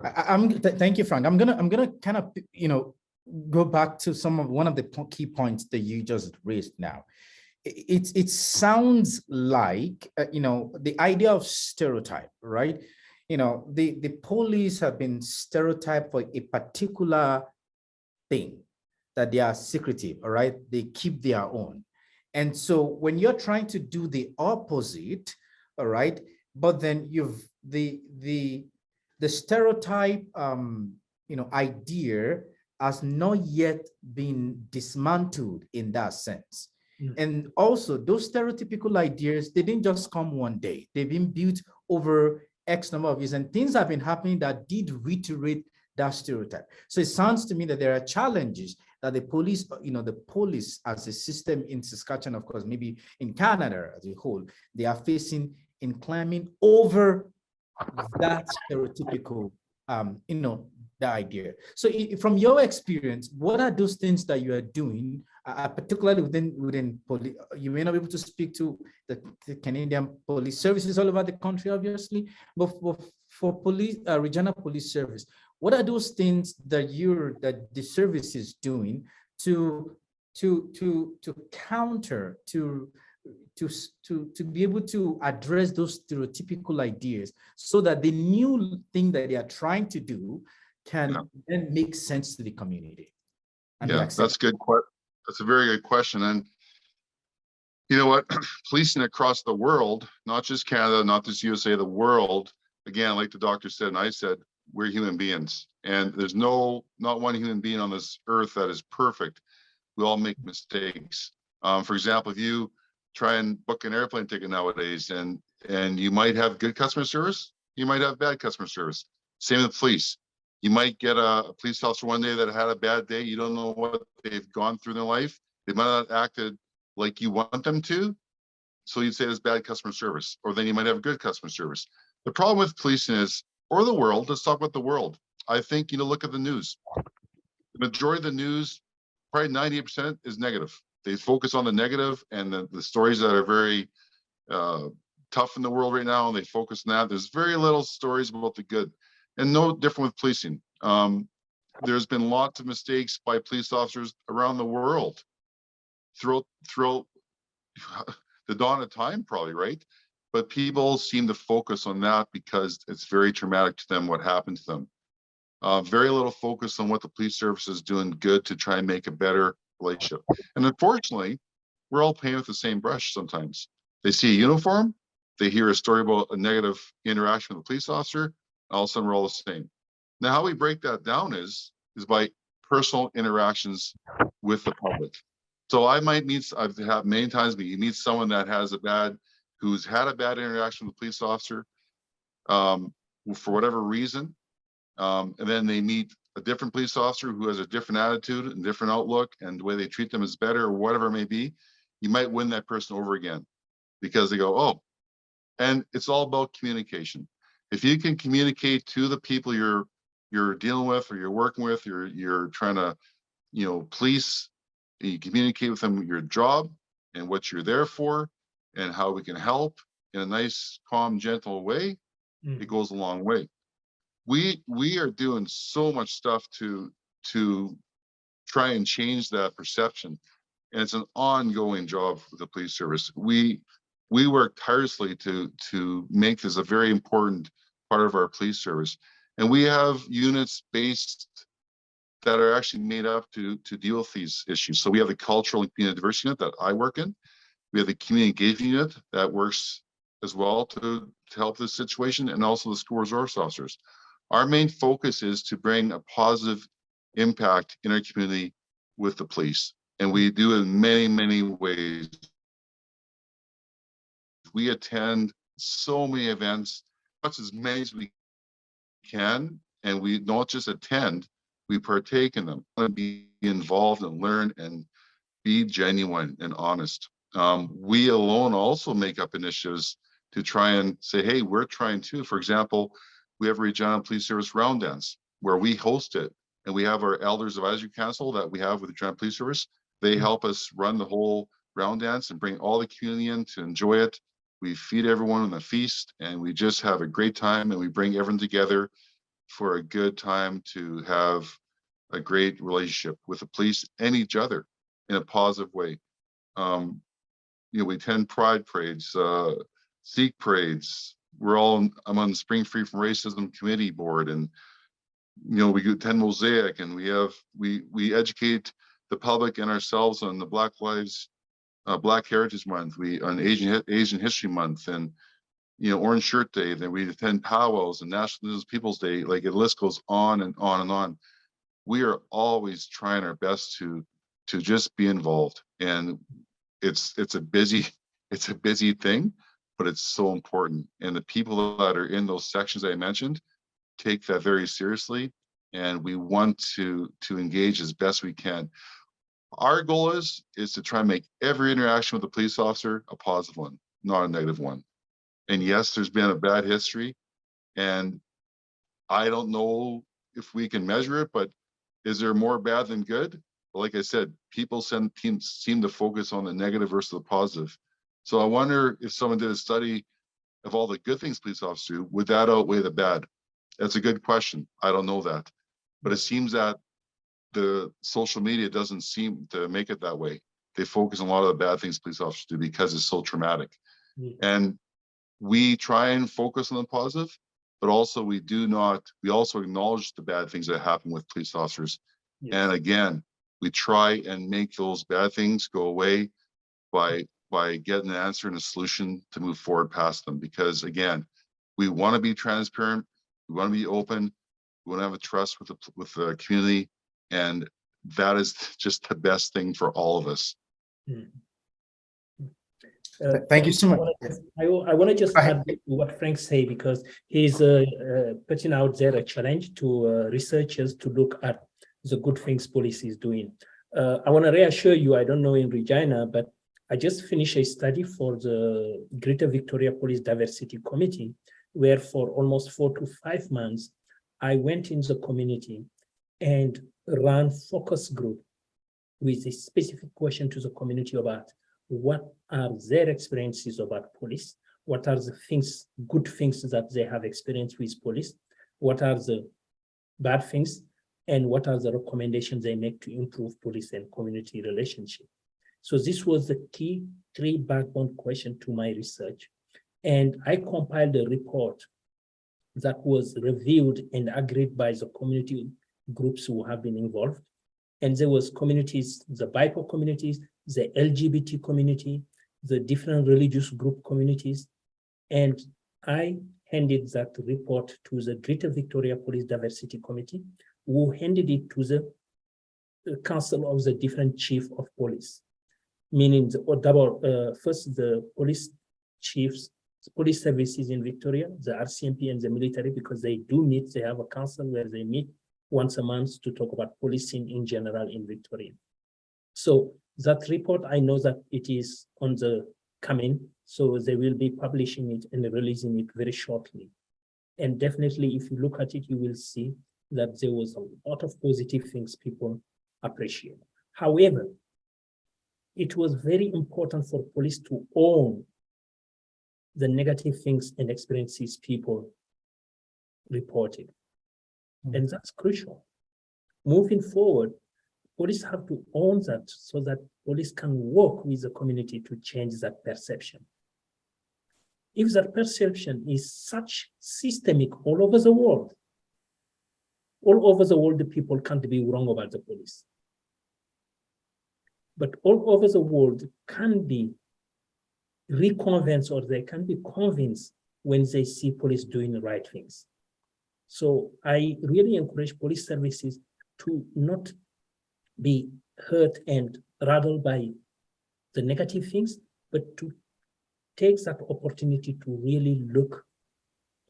Thank you, Frank. I'm gonna kind of go back to one of the key points that you just raised now. It sounds like the idea of stereotype, right? The police have been stereotyped for a particular thing, that they are secretive, all right? They keep their own. And so when you're trying to do the opposite, all right, but then you've the stereotype idea has not yet been dismantled in that sense. And also those stereotypical ideas, they didn't just come one day. They've been built over X number of years, and things have been happening that did reiterate that stereotype. So it sounds to me that there are challenges that the police, the police as a system in Saskatchewan, of course, maybe in Canada as a whole, they are facing in climbing over that stereotypical, the idea. So from your experience, what are those things that you are doing, particularly within police? You may not be able to speak to the Canadian police services all over the country, obviously, but for police, regional police service, what are those things that the service is doing to counter, to be able to address those stereotypical ideas, so that the new thing that they are trying to do can then make sense to the community? That's good. That's a very good question. And you know what, policing across the world, not just Canada, not just USA, the world, again, like the doctor said, and I said, we're human beings, and there's not one human being on this earth that is perfect. We all make mistakes. For example, if you try and book an airplane ticket nowadays, and you might have good customer service, you might have bad customer service. Same with police. You might get a police officer one day that had a bad day. You don't know what they've gone through in their life. They might not have acted like you want them to. So you'd say it's bad customer service, or then you might have good customer service. The problem with policing is, or the world, let's talk about the world. I think, look at the news. The majority of the news, probably 98% is negative. They focus on the negative and the stories that are very tough in the world right now, and they focus on that. There's very little stories about the good, and no different with policing. There's been lots of mistakes by police officers around the world throughout the dawn of time, probably, right? But people seem to focus on that because it's very traumatic to them what happened to them. Very little focus on what the police service is doing good to try and make a better relationship. And unfortunately, we're all painted with the same brush sometimes. They see a uniform, they hear a story about a negative interaction with a police officer, all of a sudden we're all the same. Now, how we break that down is by personal interactions with the public. So I've had many times, you meet someone that who's had a bad interaction with a police officer for whatever reason, and then they meet a different police officer who has a different attitude and different outlook, and the way they treat them is better, or whatever it may be. You might win that person over again because they go, oh, and it's all about communication. If you can communicate to the people you're dealing with, or you're working with, you're trying to police, you communicate with them your job and what you're there for and how we can help in a nice, calm, gentle way. It goes a long way. We are doing so much stuff to try and change that perception. And it's an ongoing job for the police service. We work tirelessly to make this a very important part of our police service. And we have units based that are actually made up to deal with these issues. So we have the cultural and community diversity unit that I work in. We have the community engagement unit that works as well to help this situation, and also the school resource officers. Our main focus is to bring a positive impact in our community with the police. And we do it in many, many ways. We attend so many events, as many as we can, and we not just attend, we partake in them. We want to be involved and learn and be genuine and honest. We alone also make up initiatives to try and say, hey, we're trying to. For example, we have a Regina Police Service Round Dance where we host it, and we have our Elders Advisory Council that we have with the Regina Police Service. They help us run the whole round dance and bring all the community in to enjoy it. We feed everyone on the feast, and we just have a great time, and we bring everyone together for a good time to have a great relationship with the police and each other in a positive way. We attend pride parades, Sikh parades. I'm on the Spring Free from Racism Committee board, and we attend Mosaic, and we educate the public and ourselves on the Black Heritage Month, on Asian History Month, and Orange Shirt Day. Then we attend powwows and National Indigenous Peoples Day. Like, the list goes on and on and on. We are always trying our best to just be involved, and it's a busy thing, but it's so important. And the people that are in those sections I mentioned take that very seriously, and we want to engage as best we can. Our goal is to try and make every interaction with the police officer a positive one, not a negative one. And yes, there's been a bad history, and I don't know if we can measure it, but is there more bad than good? Well, like I said, people seem to focus on the negative versus the positive. So I wonder if someone did a study of all the good things police officers do, would that outweigh the bad? That's a good question. I don't know that, but it seems that the social media doesn't seem to make it that way. They focus on a lot of the bad things police officers do because it's so traumatic. And we try and focus on the positive, but also we also acknowledge the bad things that happen with police officers. Yes. And again, we try and make those bad things go away by getting an answer and a solution to move forward past them. Because again, we want to be transparent, we want to be open, we want to have a trust with the community, and that is just the best thing for all of us. Thank you so much. I want to just add to what Frank said, because he's putting out there a challenge to researchers to look at the good things police is doing. I want to reassure you, I don't know in Regina, but I just finished a study for the Greater Victoria Police Diversity Committee, where for almost 4 to 5 months, I went in the community and ran focus group with a specific question to the community about what are their experiences about police, what are the things, good things that they have experienced with police, what are the bad things, and what are the recommendations they make to improve police and community relationship. So this was the key 3 backbone question to my research. And I compiled a report that was reviewed and agreed by the community groups who have been involved. And there was communities, the BIPOC communities, the LGBT community, the different religious group communities. And I handed that report to the Greater Victoria Police Diversity Committee, who handed it to the Council of the different chief of police, meaning first the police chiefs, the police services in Victoria, the RCMP and the military, because they do meet, they have a council where they meet once a month to talk about policing in general in Victoria. So that report, I know that it is on the coming, so they will be publishing it and releasing it very shortly. And definitely, if you look at it, you will see that there was a lot of positive things people appreciate. However, it was very important for police to own the negative things and experiences people reported. And that's crucial. Moving forward, police have to own that so that police can work with the community to change that perception. If that perception is such systemic all over the world, the people can't be wrong about the police. But all over the world can be reconvinced, or they can be convinced when they see police doing the right things. So I really encourage police services to not be hurt and rattled by the negative things, but to take that opportunity to really look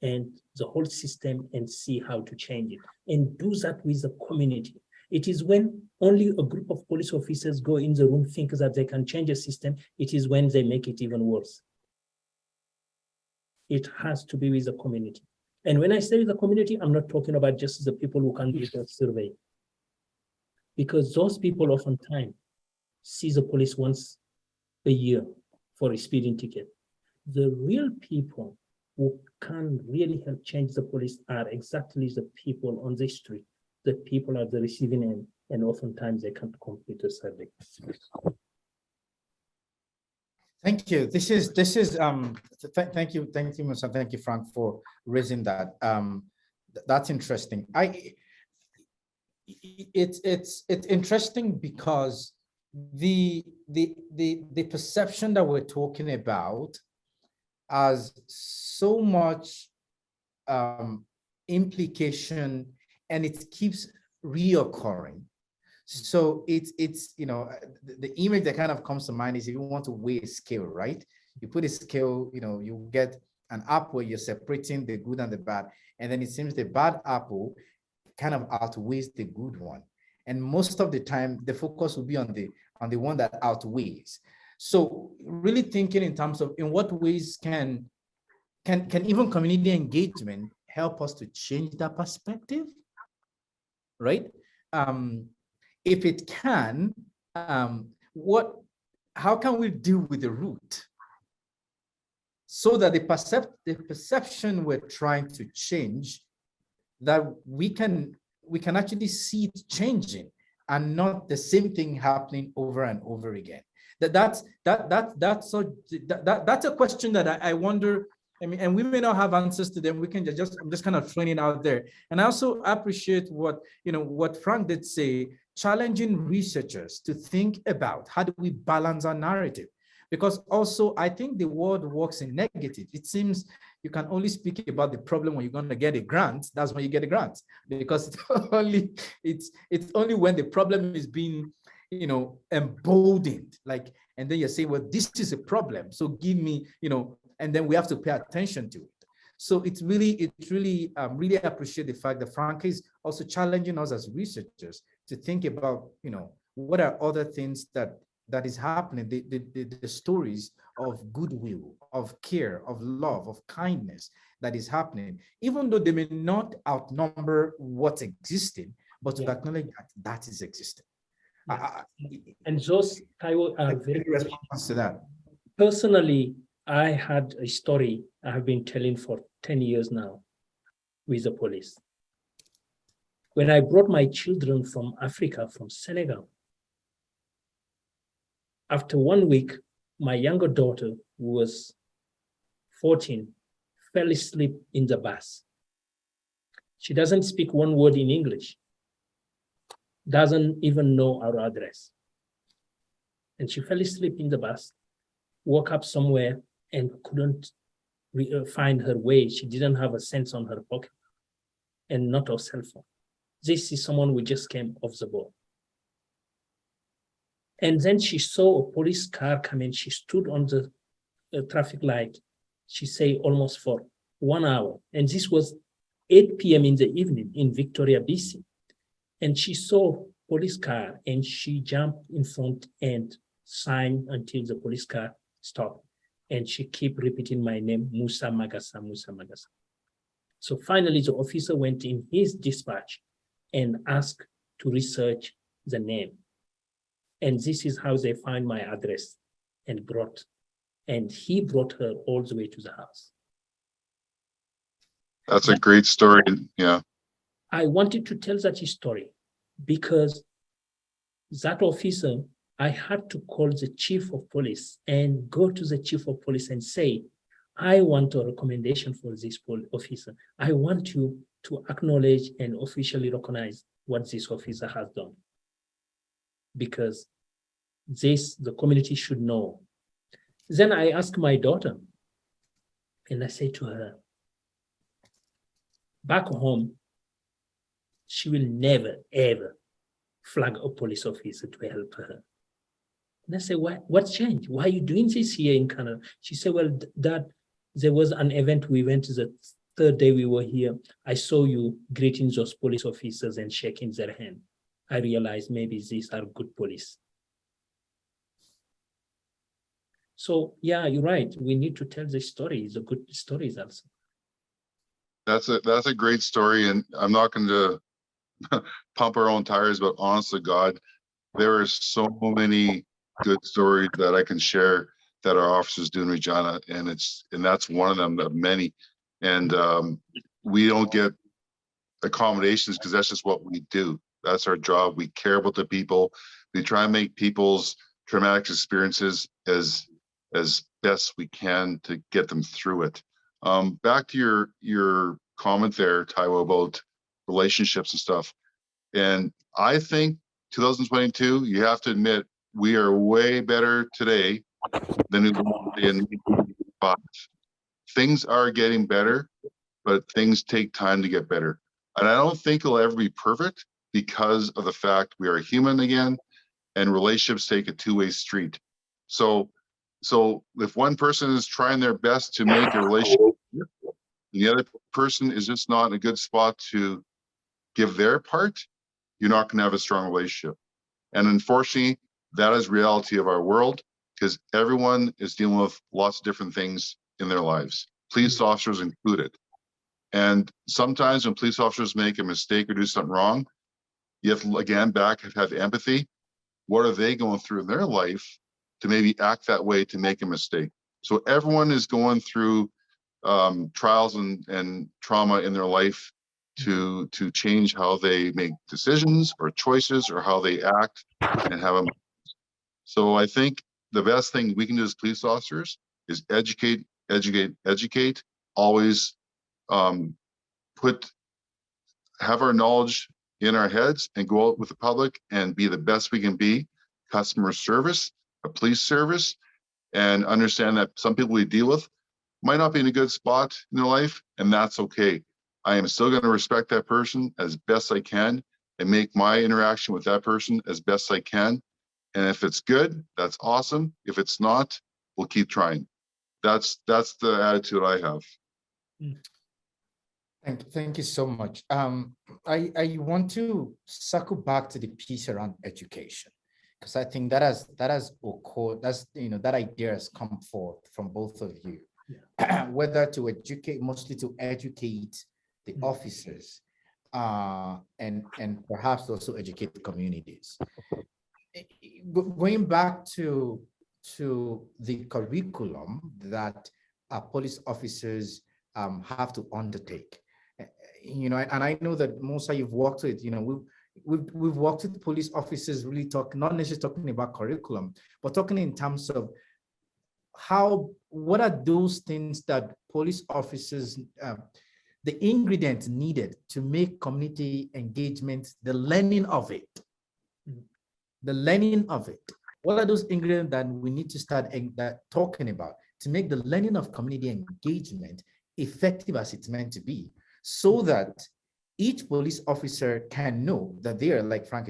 at the whole system and see how to change it, and do that with the community. It is when only a group of police officers go in the room, think that they can change a system, it is when they make it even worse. It has to be with the community. And when I say the community, I'm not talking about just the people who can do the survey. Because those people oftentimes see the police once a year for a speeding ticket. The real people who can really help change the police are exactly the people on the street, the people at the receiving end, and oftentimes they can't complete a survey. Thank you. Thank you, Moussa. Thank you, Frank, for raising that. That's interesting. It's interesting because the perception that we're talking about has so much implication, and it keeps reoccurring. So it's you know, the image that kind of comes to mind is if you want to weigh a scale, right? You put a scale, you know, you get an apple where you're separating the good and the bad, and then it seems the bad apple kind of outweighs the good one. And most of the time, the focus will be on the one that outweighs. So really thinking in terms of in what ways can even community engagement help us to change that perspective, right? If it can, how can we deal with the root so that the perception we're trying to change, that we can actually see it changing and not the same thing happening over and over again. That's a question that I wonder. I mean, and we may not have answers to them. We can I'm just kind of throwing it out there. And I also appreciate what Frank did say, challenging researchers to think about how do we balance our narrative? Because also I think the world works in negative. It seems you can only speak about the problem when you're going to get a grant. That's when you get a grant, because it's only when the problem is being, you know, emboldened, like, and then you say, well, this is a problem, so give me, you know, and then we have to pay attention to it. So it's really really appreciate the fact that Frank is also challenging us as researchers to think about, you know, what are other things that is happening, the stories of goodwill, of care, of love, of kindness that is happening, even though they may not outnumber what's existing, but to acknowledge that is existing. Yes. And those, Taiwo, are very response to that. Personally, I had a story I have been telling for 10 years now with the police. When I brought my children from Africa, from Senegal, after 1 week, my younger daughter, who was 14, fell asleep in the bus. She doesn't speak one word in English, doesn't even know our address. And she fell asleep in the bus, woke up somewhere and couldn't find her way. She didn't have a cent on her pocket and not a cell phone. This is someone who just came off the boat. And then she saw a police car come in. She stood on the traffic light, she said, almost for 1 hour. And this was 8 p.m. in the evening in Victoria, BC. And she saw police car and she jumped in front and signed until the police car stopped. And she kept repeating my name, Moussa, Magassa, Moussa, Magassa. So finally, the officer went in his dispatch and asked to research the name. And this is how they find my address and he brought her all the way to the house. That's a great story. Yeah. I wanted to tell that story because that officer, I had to call the chief of police and go to the chief of police and say, I want a recommendation for this officer. I want you to acknowledge and officially recognize what this officer has done. Because the community should know. Then I asked my daughter, and I say to her, back home, she will never, ever flag a police officer to help her. And I say, what's changed? Why are you doing this here in Canada? She said, well, Dad, there was an event we went to the third day we were here. I saw you greeting those police officers and shaking their hand. I realized maybe these are good police. So yeah, you're right. We need to tell the stories, the good stories also. That's a great story, and I'm not going to pump our own tires, but honest to God, there are so many good stories that I can share that our officers do in Regina, and that's one of them of many. And we don't get accommodations because that's just what we do. That's our job. We care about the people. We try and make people's traumatic experiences as best we can to get them through it. Back to your comment there, Taiwo, about relationships and stuff. And I think 2022, you have to admit, we are way better today than we were in 5. Things are getting better, but things take time to get better. And I don't think it'll ever be perfect because of the fact we are human again, and relationships take a two-way street. So if one person is trying their best to make a relationship, the other person is just not in a good spot to give their part, you're not going to have a strong relationship. And unfortunately, that is reality of our world, because everyone is dealing with lots of different things in their lives, police officers included. And sometimes when police officers make a mistake or do something wrong, you have to, again, have empathy. What are they going through in their life to maybe act that way to make a mistake? So everyone is going through trials and trauma in their life to change how they make decisions or choices or how they act and have them. So I think the best thing we can do as police officers is educate, always have our knowledge in our heads and go out with the public and be the best we can be. Customer service, a police service, and understand that some people we deal with might not be in a good spot in their life, and that's okay. I am still going to respect that person as best I can and make my interaction with that person as best I can. And if it's good, that's awesome. If it's not, we'll keep trying. That's the attitude I have. Thank you so much. I want to circle back to the piece around education, because I think that has occurred. That idea has come forth from both of you, whether to educate, mostly to educate the officers, and perhaps also educate the communities. Going back to the curriculum that police officers have to undertake. And I know that Moussa, you've worked with, we've worked with police officers, really not necessarily talking about curriculum, but talking in terms of what are those things that police officers, the ingredients needed to make community engagement, the learning of it. What are those ingredients that we need to start talking about to make the learning of community engagement effective as it's meant to be, so that each police officer can know that they are, like Frank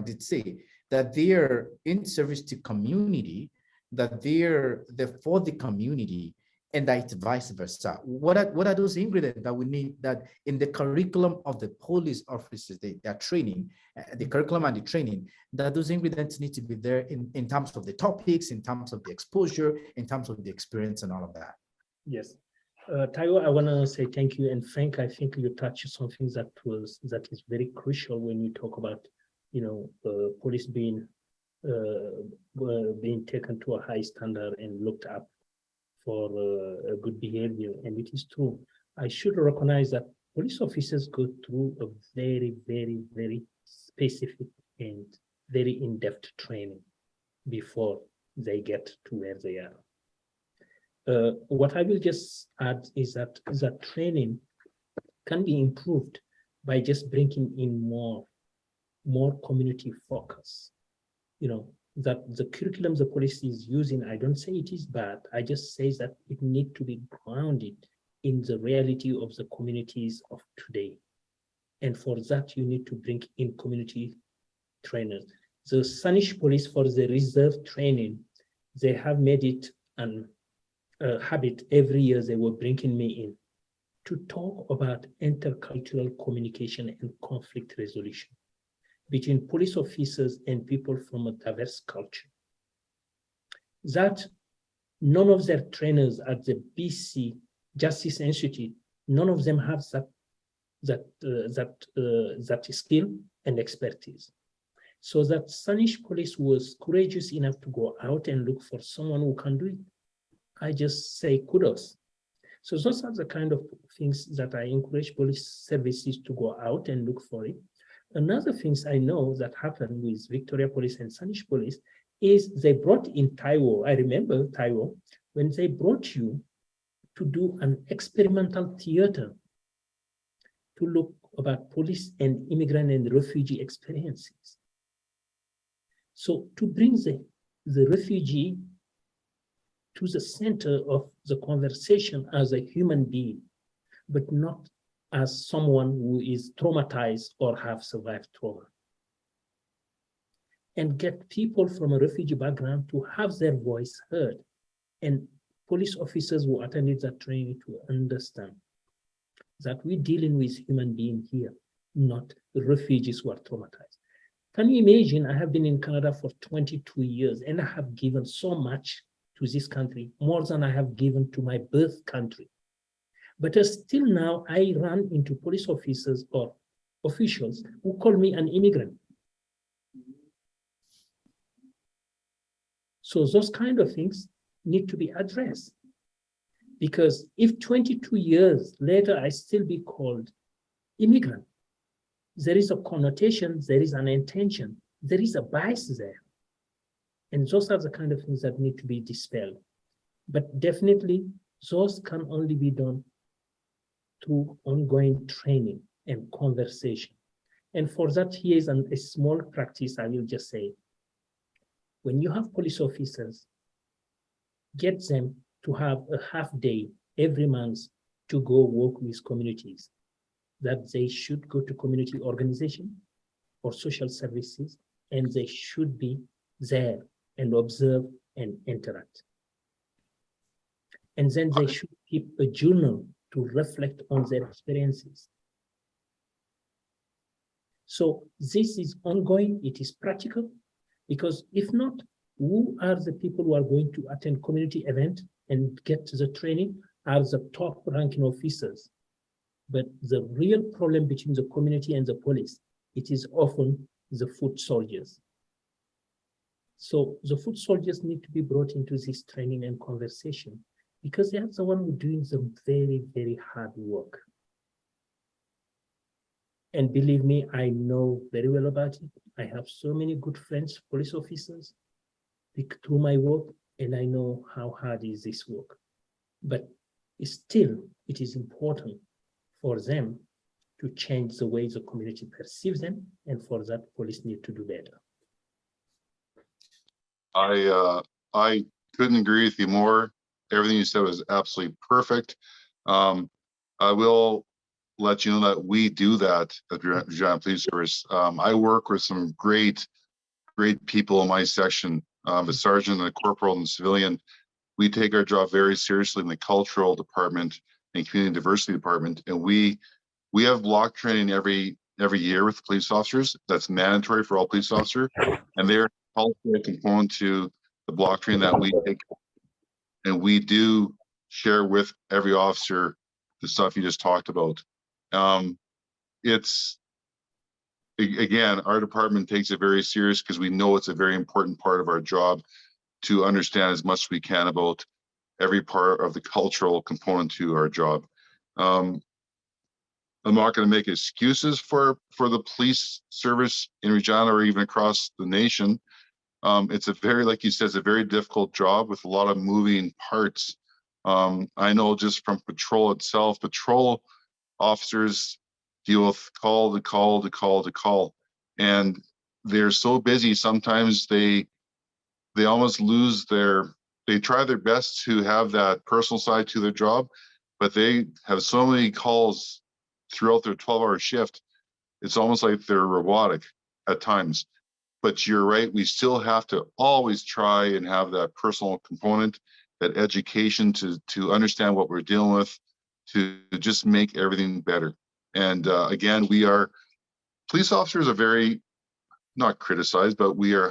did say, that they are in service to community, that they're for the community, and that it's vice versa. What are those ingredients that we need, that in the curriculum of the police officers, their training, the curriculum and the training, that those ingredients need to be there in terms of the topics, in terms of the exposure, in terms of the experience and all of that? Yes. Taiwo, I want to say thank you. And Frank, I think you touched something that is very crucial when you talk about police being taken to a high standard and looked up for a good behavior, and it is true. I should recognize that police officers go through a very, very, very specific and very in-depth training before they get to where they are. What I will just add is that training can be improved by just bringing in more community focus. That the curriculum the police is using, I don't say it is bad. I just say that it needs to be grounded in the reality of the communities of today. And for that, you need to bring in community trainers. The Spanish police, for the reserve training, they have made it a habit every year. They were bringing me in to talk about intercultural communication and conflict resolution between police officers and people from a diverse culture. That none of their trainers at the BC Justice Institute, none of them have that skill and expertise. So that Spanish police was courageous enough to go out and look for someone who can do it. I just say kudos. So those are the kind of things that I encourage police services to go out and look for it. Another things I know that happened with Victoria Police and Spanish Police is they brought in Taiwo. I remember Taiwo, when they brought you to do an experimental theater to look about police and immigrant and refugee experiences. So to bring the refugee to the center of the conversation as a human being, but not as someone who is traumatized or have survived trauma. And get people from a refugee background to have their voice heard, and police officers who attended that training to understand that we're dealing with human beings here, not refugees who are traumatized. Can you imagine? I have been in Canada for 22 years and I have given so much to this country, more than I have given to my birth country. But still now, I run into police officers or officials who call me an immigrant. So those kind of things need to be addressed. Because if 22 years later, I still be called immigrant, there is a connotation, there is an intention, there is a bias there. And those are the kind of things that need to be dispelled. But definitely, those can only be done through ongoing training and conversation. And for that, here is a small practice I will just say. When you have police officers, get them to have a half day every month to go work with communities, that they should go to community organization or social services, and they should be there and observe and interact. And then they should keep a journal to reflect on their experiences. So this is ongoing, it is practical, because if not, who are the people who are going to attend community event and get the training are the top ranking officers. But the real problem between the community and the police, it is often the foot soldiers. So the foot soldiers need to be brought into this training and conversation because they are the one who are doing the very, very hard work. And believe me, I know very well about it. I have so many good friends, police officers, through my work, and I know how hard is this work. But still, it is important for them to change the way the community perceives them, and for that, police need to do better. I couldn't agree with you more. Everything you said was absolutely perfect. I will let you know that we do that at the Regina Police Service. I work with some great people in my section, a sergeant, a corporal, and a civilian. We take our job very seriously in the cultural department and community diversity department, and we have block training every year with police officers. That's mandatory for all police officers, and they're also a component to the block training that we take. And we do share with every officer the stuff you just talked about. It again, our department takes it very serious because we know it's a very important part of our job to understand as much as we can about every part of the cultural component to our job. I'm not going to make excuses for the police service in Regina or even across the nation. It's a very, like you said, it's a very difficult job with a lot of moving parts. I know just from patrol itself, patrol officers deal with call to call to call to call, and they're so busy sometimes they almost lose they try their best to have that personal side to their job, but they have so many calls throughout their 12-hour shift. It's almost like they're robotic at times. But you're right, we still have to always try and have that personal component, that education to understand what we're dealing with, to just make everything better. And again, police officers are very, not criticized, but we are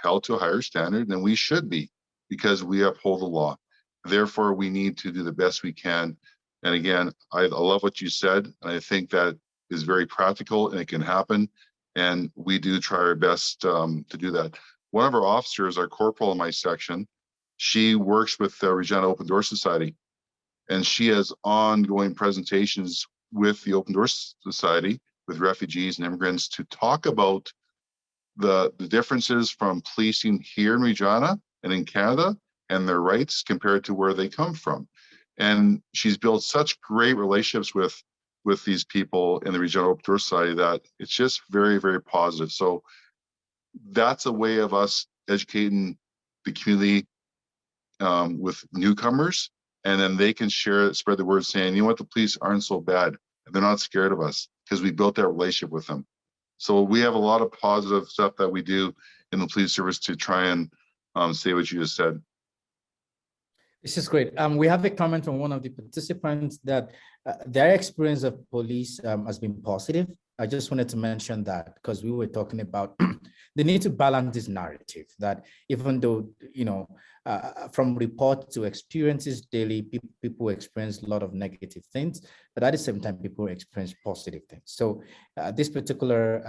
held to a higher standard than we should be because we uphold the law. Therefore, we need to do the best we can. And again, I love what you said, and I think that is very practical and it can happen. And we do try our best to do that. One of our officers, our corporal in my section, she works with the Regina Open Door Society, and she has ongoing presentations with the Open Door Society, with refugees and immigrants, to talk about the differences from policing here in Regina and in Canada and their rights compared to where they come from. And she's built such great relationships with these people in the Regina Open Door Society that it's just very, very positive. So that's a way of us educating the community with newcomers, and then they can spread the word saying, you know what, the police aren't so bad. They're not scared of us because we built that relationship with them. So we have a lot of positive stuff that we do in the police service to try and say what you just said. This is great. We have a comment from one of the participants that their experience of police has been positive. I just wanted to mention that because we were talking about the need to balance this narrative that even though, from report to experiences daily, people experience a lot of negative things, but at the same time, people experience positive things. So this particular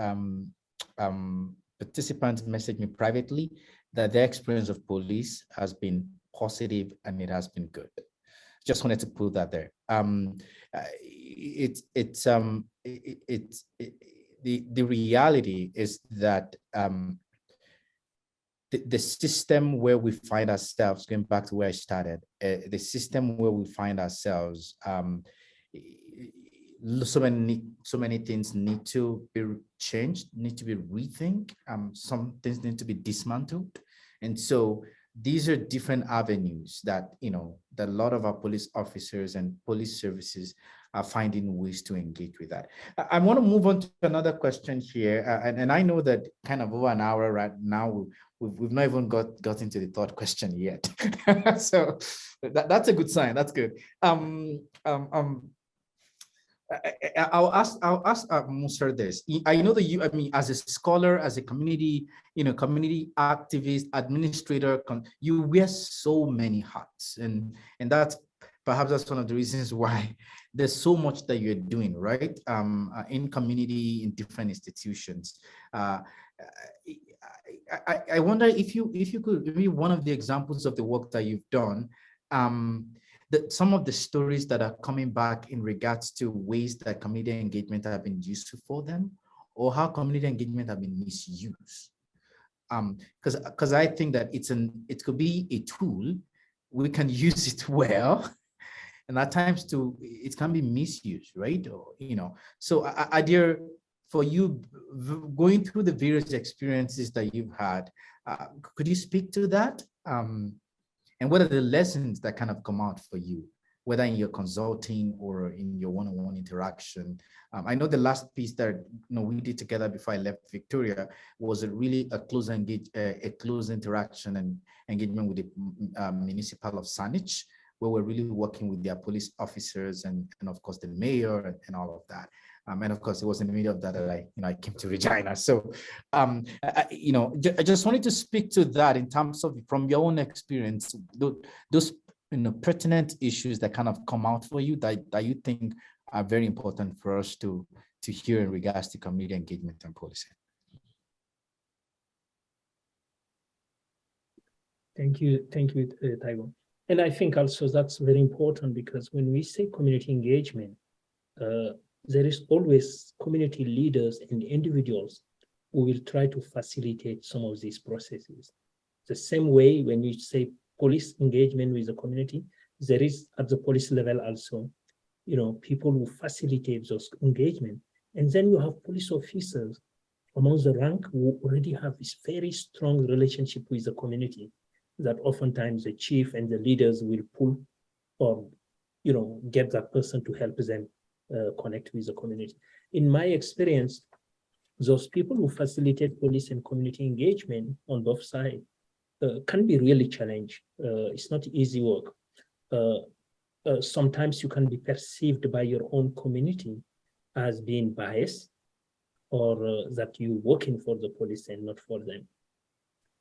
participant messaged me privately that their experience of police has been positive and it has been good. Just wanted to put that there. The reality is that the system where we find ourselves, going back to where I started, the system where we find ourselves, so many things need to be changed, need to be rethink. Some things need to be dismantled, and so these are different avenues that that a lot of our police officers and police services are finding ways to engage with that. I want to move on to another question here, and I know that kind of over an hour right now. We've not even got into the third question yet, so that's a good sign. That's good. I'll ask Moussa this. I know that as a scholar, as a community, community activist, administrator, you wear so many hats, and that's one of the reasons why there's so much that you're doing, right? In community, in different institutions. I wonder if you could give me one of the examples of the work that you've done. Some of the stories that are coming back in regards to ways that community engagement have been useful for them, or how community engagement have been misused. Because I think that it could be a tool, we can use it well, and at times too, it can be misused, right? Or, so Adir, for you going through the various experiences that you've had, could you speak to that? And what are the lessons that kind of come out for you, whether in your consulting or in your one-on-one interaction? I know the last piece that we did together before I left Victoria was really a close interaction and engagement with the municipal of Saanich, where we're really working with their police officers and of course the mayor and all of that. And of course, it was in the middle of that I came to Regina. So, I just wanted to speak to that in terms of, from your own experience, those pertinent issues that kind of come out for you that you think are very important for us to hear in regards to community engagement and policing. Thank you, Taiwo. And I think also that's very important, because when we say community engagement, there is always community leaders and individuals who will try to facilitate some of these processes. The same way when we say police engagement with the community, there is at the police level also, people who facilitate those engagement. And then you have police officers among the rank who already have this very strong relationship with the community, that oftentimes the chief and the leaders will pull or, get that person to help them connect with the community. In my experience, those people who facilitate police and community engagement on both sides can be really challenged. It's not easy work. Sometimes you can be perceived by your own community as being biased, or that you're working for the police and not for them,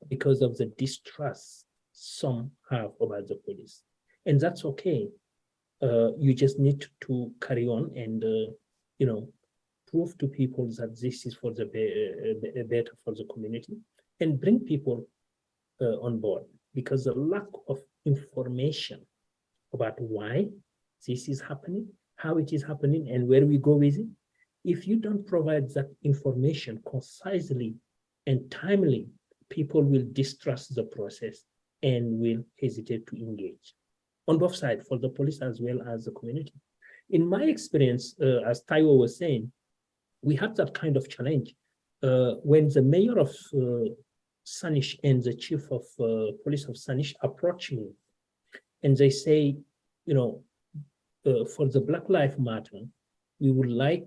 because of the distrust some have about the police. And that's okay. You just need to carry on and, prove to people that this is for the better for the community, and bring people on board, because the lack of information about why this is happening, how it is happening, and where we go with it, if you don't provide that information concisely and timely, people will distrust the process and will hesitate to engage on both sides, for the police as well as the community. In my experience, as Taiwo was saying, we had that kind of challenge when the mayor of Sanish and the chief of police of Sanish approached me, and they say, for the Black Lives Matter, we would like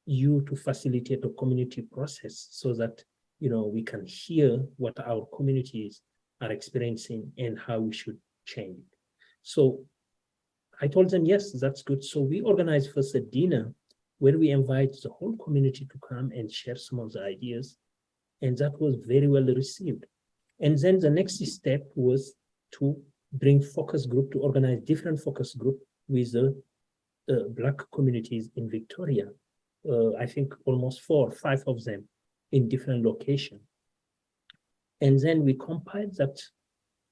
you to facilitate a community process so that, we can hear what our communities are experiencing and how we should change it. So I told them, yes, that's good. So we organized first a dinner where we invite the whole community to come and share some of the ideas. And that was very well received. And then the next step was to bring focus group, to organize different focus group with the Black communities in Victoria. I think almost 4 or 5 of them in different locations. And then we compiled that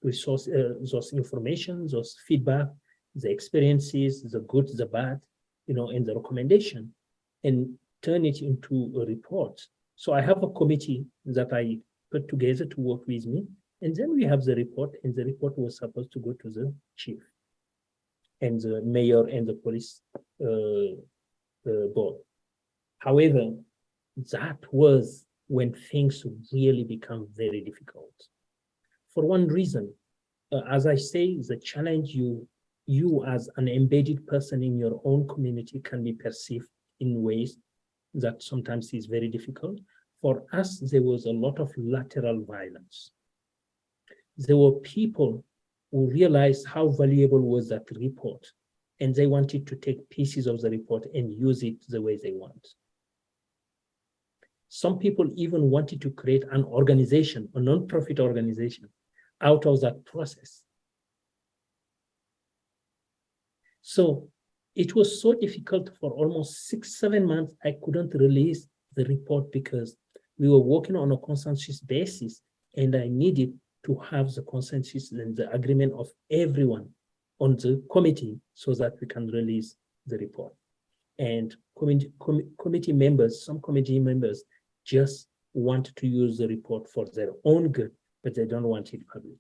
resource, those information, those feedback, the experiences, the good, the bad, and the recommendation, and turn it into a report. So I have a committee that I put together to work with me, and then we have the report, and the report was supposed to go to the chief and the mayor and the police board. However, that was when things really become very difficult. For one reason, as I say, the challenge you as an embedded person in your own community can be perceived in ways that sometimes is very difficult. For us, there was a lot of lateral violence. There were people who realized how valuable was that report, and they wanted to take pieces of the report and use it the way they want. Some people even wanted to create an organization, a non-profit organization, out of that process. So it was so difficult for almost 6-7 months. I couldn't release the report because we were working on a consensus basis, and I needed to have the consensus and the agreement of everyone on the committee so that we can release the report. And committee members, some committee members just want to use the report for their own good, but they don't want it public.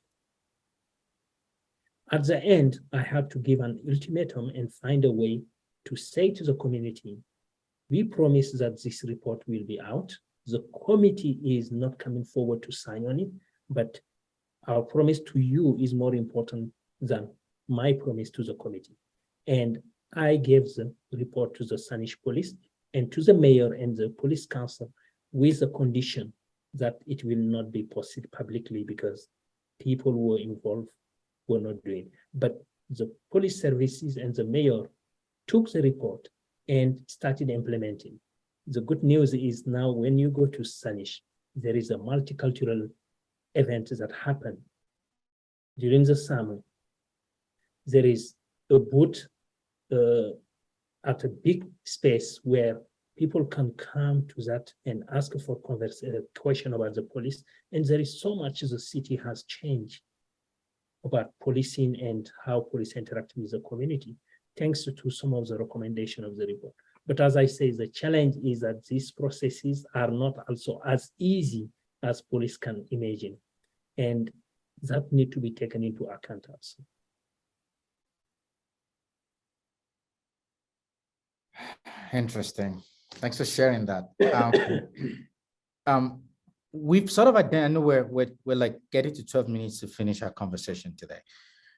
At the end, I had to give an ultimatum and find a way to say to the community, we promise that this report will be out. The committee is not coming forward to sign on it, but our promise to you is more important than my promise to the committee. And I gave the report to the Sanish police and to the mayor and the police council with the condition that it will not be posted publicly because people who were involved were not doing. But the police services and the mayor took the report and started implementing. The good news is now when you go to Sanish, there is a multicultural event that happened during the summer. There is a boat at a big space where people can come to that and ask for question about the police. And there is so much the city has changed about policing and how police interact with the community, thanks to some of the recommendation of the report. But as I say, the challenge is that these processes are not also as easy as police can imagine. And that need to be taken into account also. Interesting. Thanks for sharing that. We've sort of identified, we're like getting to 12 minutes to finish our conversation today.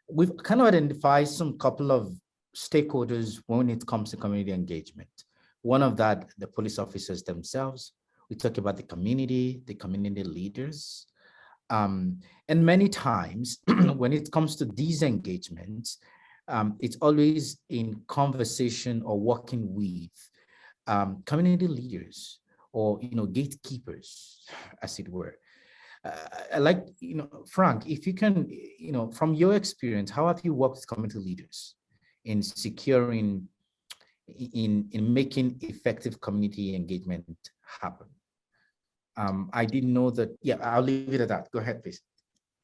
We've kind of identified some couple of stakeholders when it comes to community engagement. One of that, the police officers themselves. We talk about the community leaders. And many times when it comes to these engagements, it's always in conversation or working with community leaders or, gatekeepers, as it were. I like, Frank, if you can, from your experience, how have you worked with community leaders in securing, in making effective community engagement happen? I didn't know that. Yeah, I'll leave it at that. Go ahead, please.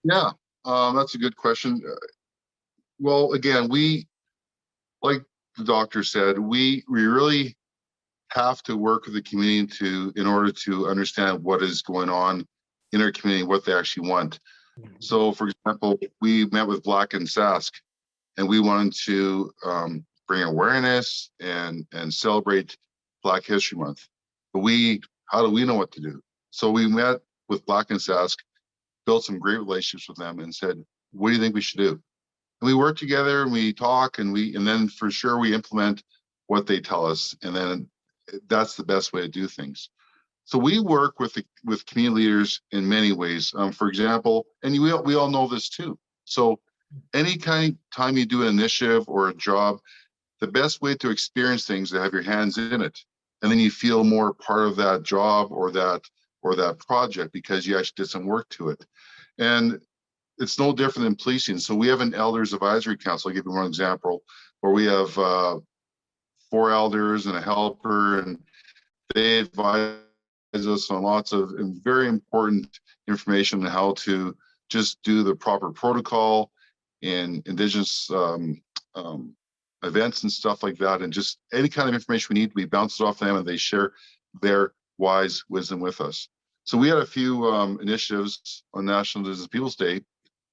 Yeah, that's a good question. Well, again, we, like the doctor said, we really have to work with the community in order to understand what is going on in our community, what they actually want. So, for example, we met with Black and Sask, and we wanted to bring awareness and celebrate Black History Month. But how do we know what to do? So we met with Black and Sask, built some great relationships with them, and said, "What do you think we should do?" And we work together, and we talk, and then for sure we implement what they tell us, and then that's the best way to do things. So we work with community leaders in many ways. For example, and we all know this too. So any time you do an initiative or a job, the best way to experience things is to have your hands in it, and then you feel more part of that job or that project because you actually did some work to it. And it's no different than policing. So we have an elders advisory council. I'll give you one example where we have 4 elders and a helper, and they advise us on lots of very important information on how to just do the proper protocol in Indigenous events and stuff like that. And just any kind of information we need, we bounce it off them, and they share their wise wisdom with us. So we had a few initiatives on National Indigenous Peoples Day,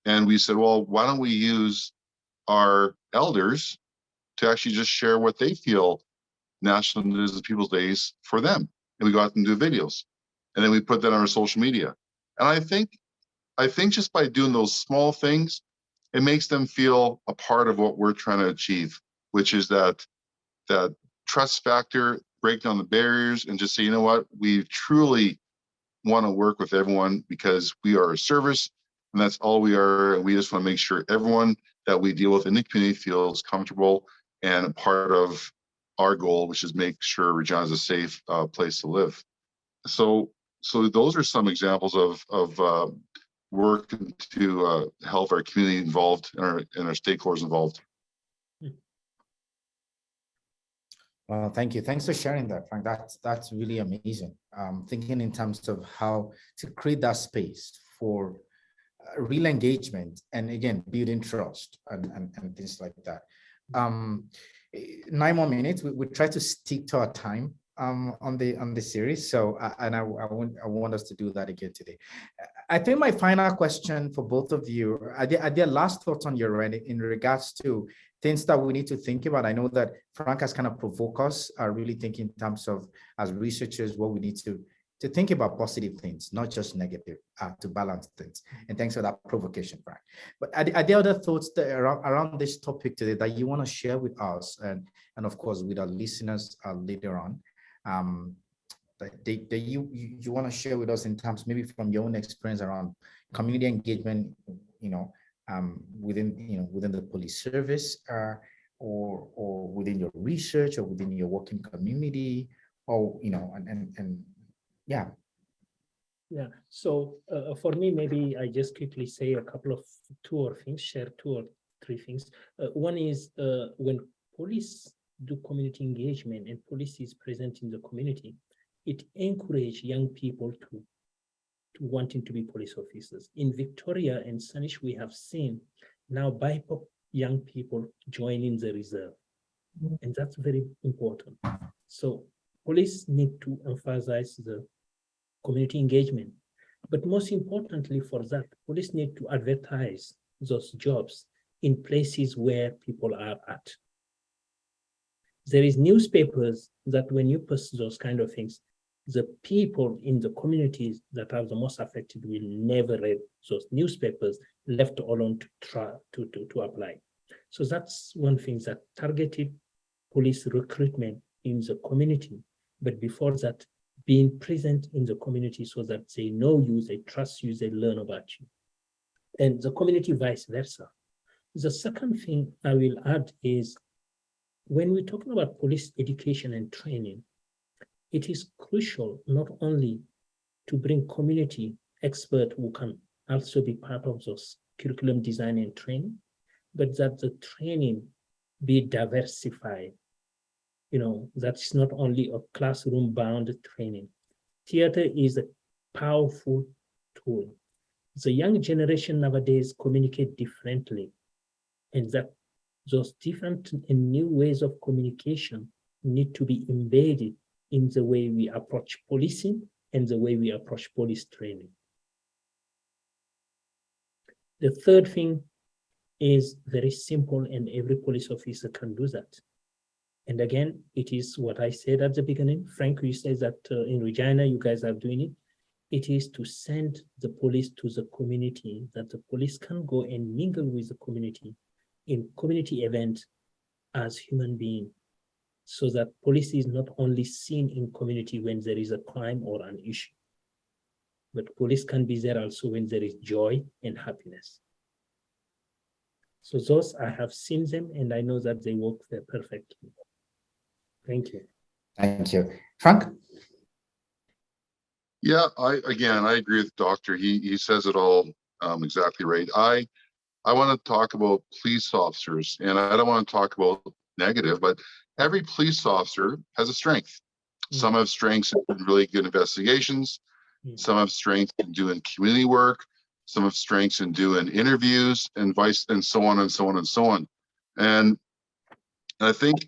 and we said, well, why don't we use our elders to actually just share what they feel National Indigenous Peoples Days for them. And we go out and do videos, and then we put that on our social media. And I think just by doing those small things, it makes them feel a part of what we're trying to achieve, which is that trust factor, break down the barriers, and just say, you know what, we truly want to work with everyone because we are a service, and that's all we are. And we just want to make sure everyone that we deal with in the community feels comfortable and a part of our goal, which is make sure Regina is a safe place to live. So those are some examples of working to help our community involved and our stakeholders involved. Well, thank you. Thanks for sharing that, Frank. That's really amazing. Thinking in terms of how to create that space for real engagement and, again, building trust and things like that. 9 more minutes. We try to stick to our time on the series. So, and I want us to do that again today. I think my final question for both of you, are there last thoughts on your end in regards to things that we need to think about? I know that Frank has kind of provoked us, really thinking in terms of, as researchers, what we need to think about positive things, not just negative, to balance things. And thanks for that provocation, Frank. But are there other thoughts that around this topic today that you want to share with us and of course with our listeners later on? That you want to share with us in terms, maybe from your own experience around community engagement, within the police service, or within your research, or within your working community, or yeah. Yeah. So for me, maybe I just quickly say a couple of share 2 or 3 things. One is when police do community engagement and police is present in the community, it encourages young people to wanting to be police officers. In Victoria and Sanish, we have seen now BIPOC young people joining the reserve, and that's very important. So police need to emphasize the community engagement, but most importantly for that, police need to advertise those jobs in places where people are at. There is newspapers that when you post those kind of things, the people in the communities that are the most affected will never read those newspapers, left alone to try to apply. So that's one thing, that targeted police recruitment in the community. But before that, being present in the community so that they know you, they trust you, they learn about you. And the community vice versa. The second thing I will add is when we're talking about police education and training, it is crucial not only to bring community experts who can also be part of those curriculum design and training, but that the training be diversified. You know, that's not only a classroom-bound training. Theater is a powerful tool. The young generation nowadays communicate differently, and that those different and new ways of communication need to be embedded in the way we approach policing and the way we approach police training. The third thing is very simple, and every police officer can do that. And again, it is what I said at the beginning. Frank, you said that in Regina, you guys are doing it. It is to send the police to the community, that the police can go and mingle with the community in community events as human beings, so that police is not only seen in community when there is a crime or an issue, but police can be there also when there is joy and happiness. So those, I have seen them and I know that they work there perfectly. Thank you. Thank you. Frank? Yeah, I agree with the doctor. He says it all exactly right. I want to talk about police officers, and I don't want to talk about negative, but every police officer has a strength. Some have strengths in really good investigations. Some have strengths in doing community work. Some have strengths in doing interviews and so on and so on and so on. And I think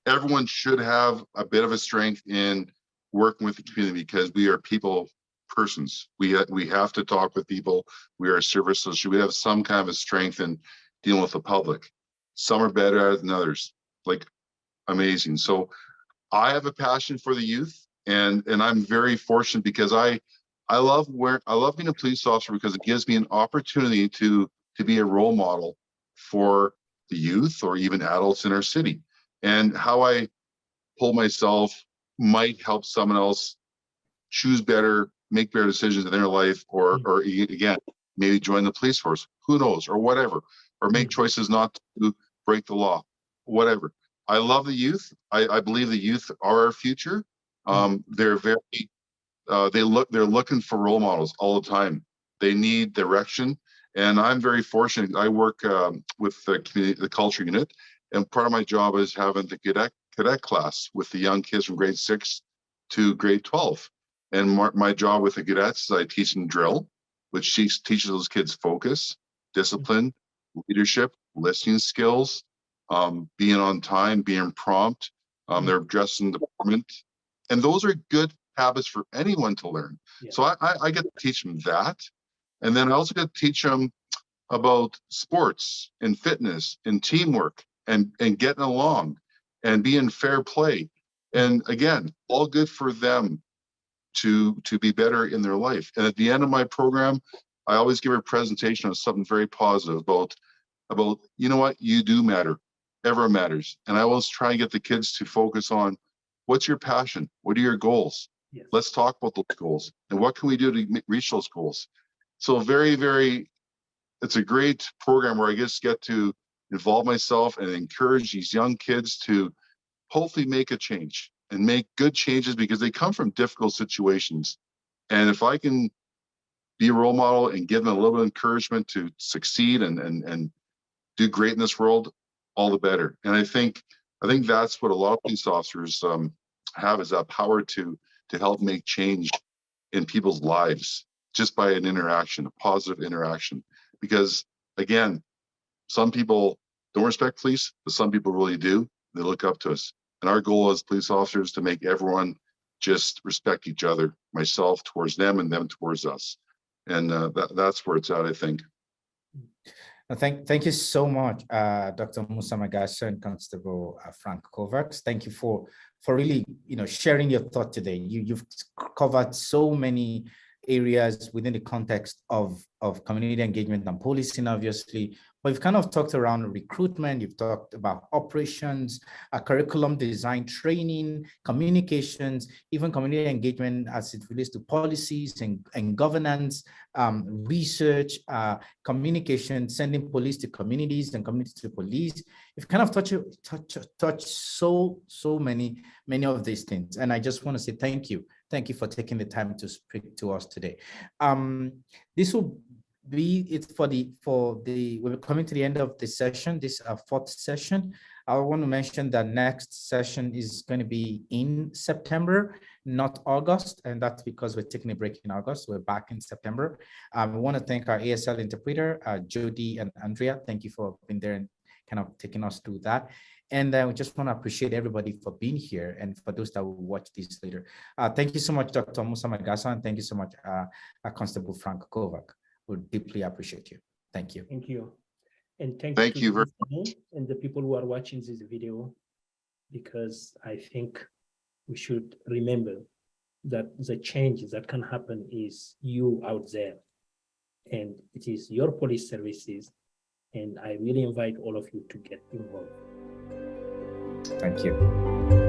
everyone should have a bit of a strength in working with the community, because we are people persons. We have to talk with people. We are service, so should we have some kind of a strength in dealing with the public. Some are better at it than others, like amazing. So I have a passion for the youth, and I'm very fortunate because I love being a police officer, because it gives me an opportunity to be a role model for the youth or even adults in our city, and how I hold myself might help someone else choose better, make better decisions in their life, or again, maybe join the police force, who knows, or whatever, or make choices not to break the law, whatever. I love the youth. I believe the youth are our future. They're very, they're looking for role models all the time. They need direction. And I'm very fortunate. I work with the culture unit, and part of my job is having the cadet class with the young kids from grade 6 to grade 12. And my job with the cadets is I teach them drill, which teaches those kids focus, discipline, leadership, listening skills, being on time, being prompt. They're dressed in department. And those are good habits for anyone to learn. Yeah. So I get to teach them that. And then I also get to teach them about sports and fitness and teamwork and getting along and being fair play. And again, all good for them to be better in their life. And at the end of my program, I always give a presentation on something very positive about, you know what, you do matter, ever matters. And I always try and get the kids to focus on, what's your passion? What are your goals? Yes. Let's talk about those goals. And what can we do to reach those goals? So very, very, it's a great program where I just get to involve myself and encourage these young kids to hopefully make a change and make good changes, because they come from difficult situations. And if I can be a role model and give them a little bit of encouragement to succeed and do great in this world, all the better. And I think I think that's what a lot of police officers have, is that power to help make change in people's lives just by an interaction, a positive interaction. Because again, some people don't respect police, but some people really do. They look up to us. And our goal as police officers to make everyone just respect each other, myself towards them and them towards us. And that's where it's at, I think. Thank you so much, Dr. Moussa Magassa and Constable Frank Kovacs. Thank you for really, sharing your thought today. You've covered so many areas within the context of community engagement and policing, obviously, but you've kind of talked around recruitment, you've talked about operations, curriculum design, training, communications, even community engagement as it relates to policies and governance, research, communication, sending police to communities and communities to police. You've kind of touched so many of these things. And I just want to say thank you. Thank you for taking the time to speak to us today. This will be it we're coming to the end of the session, this fourth session. I want to mention that next session is going to be in September, not August, and that's because we're taking a break in August. We're back in September. We want to thank our ASL interpreter, Jody and Andrea. Thank you for being there and kind of taking us through that. And we just want to appreciate everybody for being here, and for those that will watch this later. Thank you so much, Dr. Moussa Magassa, and thank you so much, Constable Frank Kovacs. We deeply appreciate you. Thank you. Thank you. And thank you very much. And the people who are watching this video, because I think we should remember that the change that can happen is you out there, and it is your police services. And I really invite all of you to get involved. Thank you.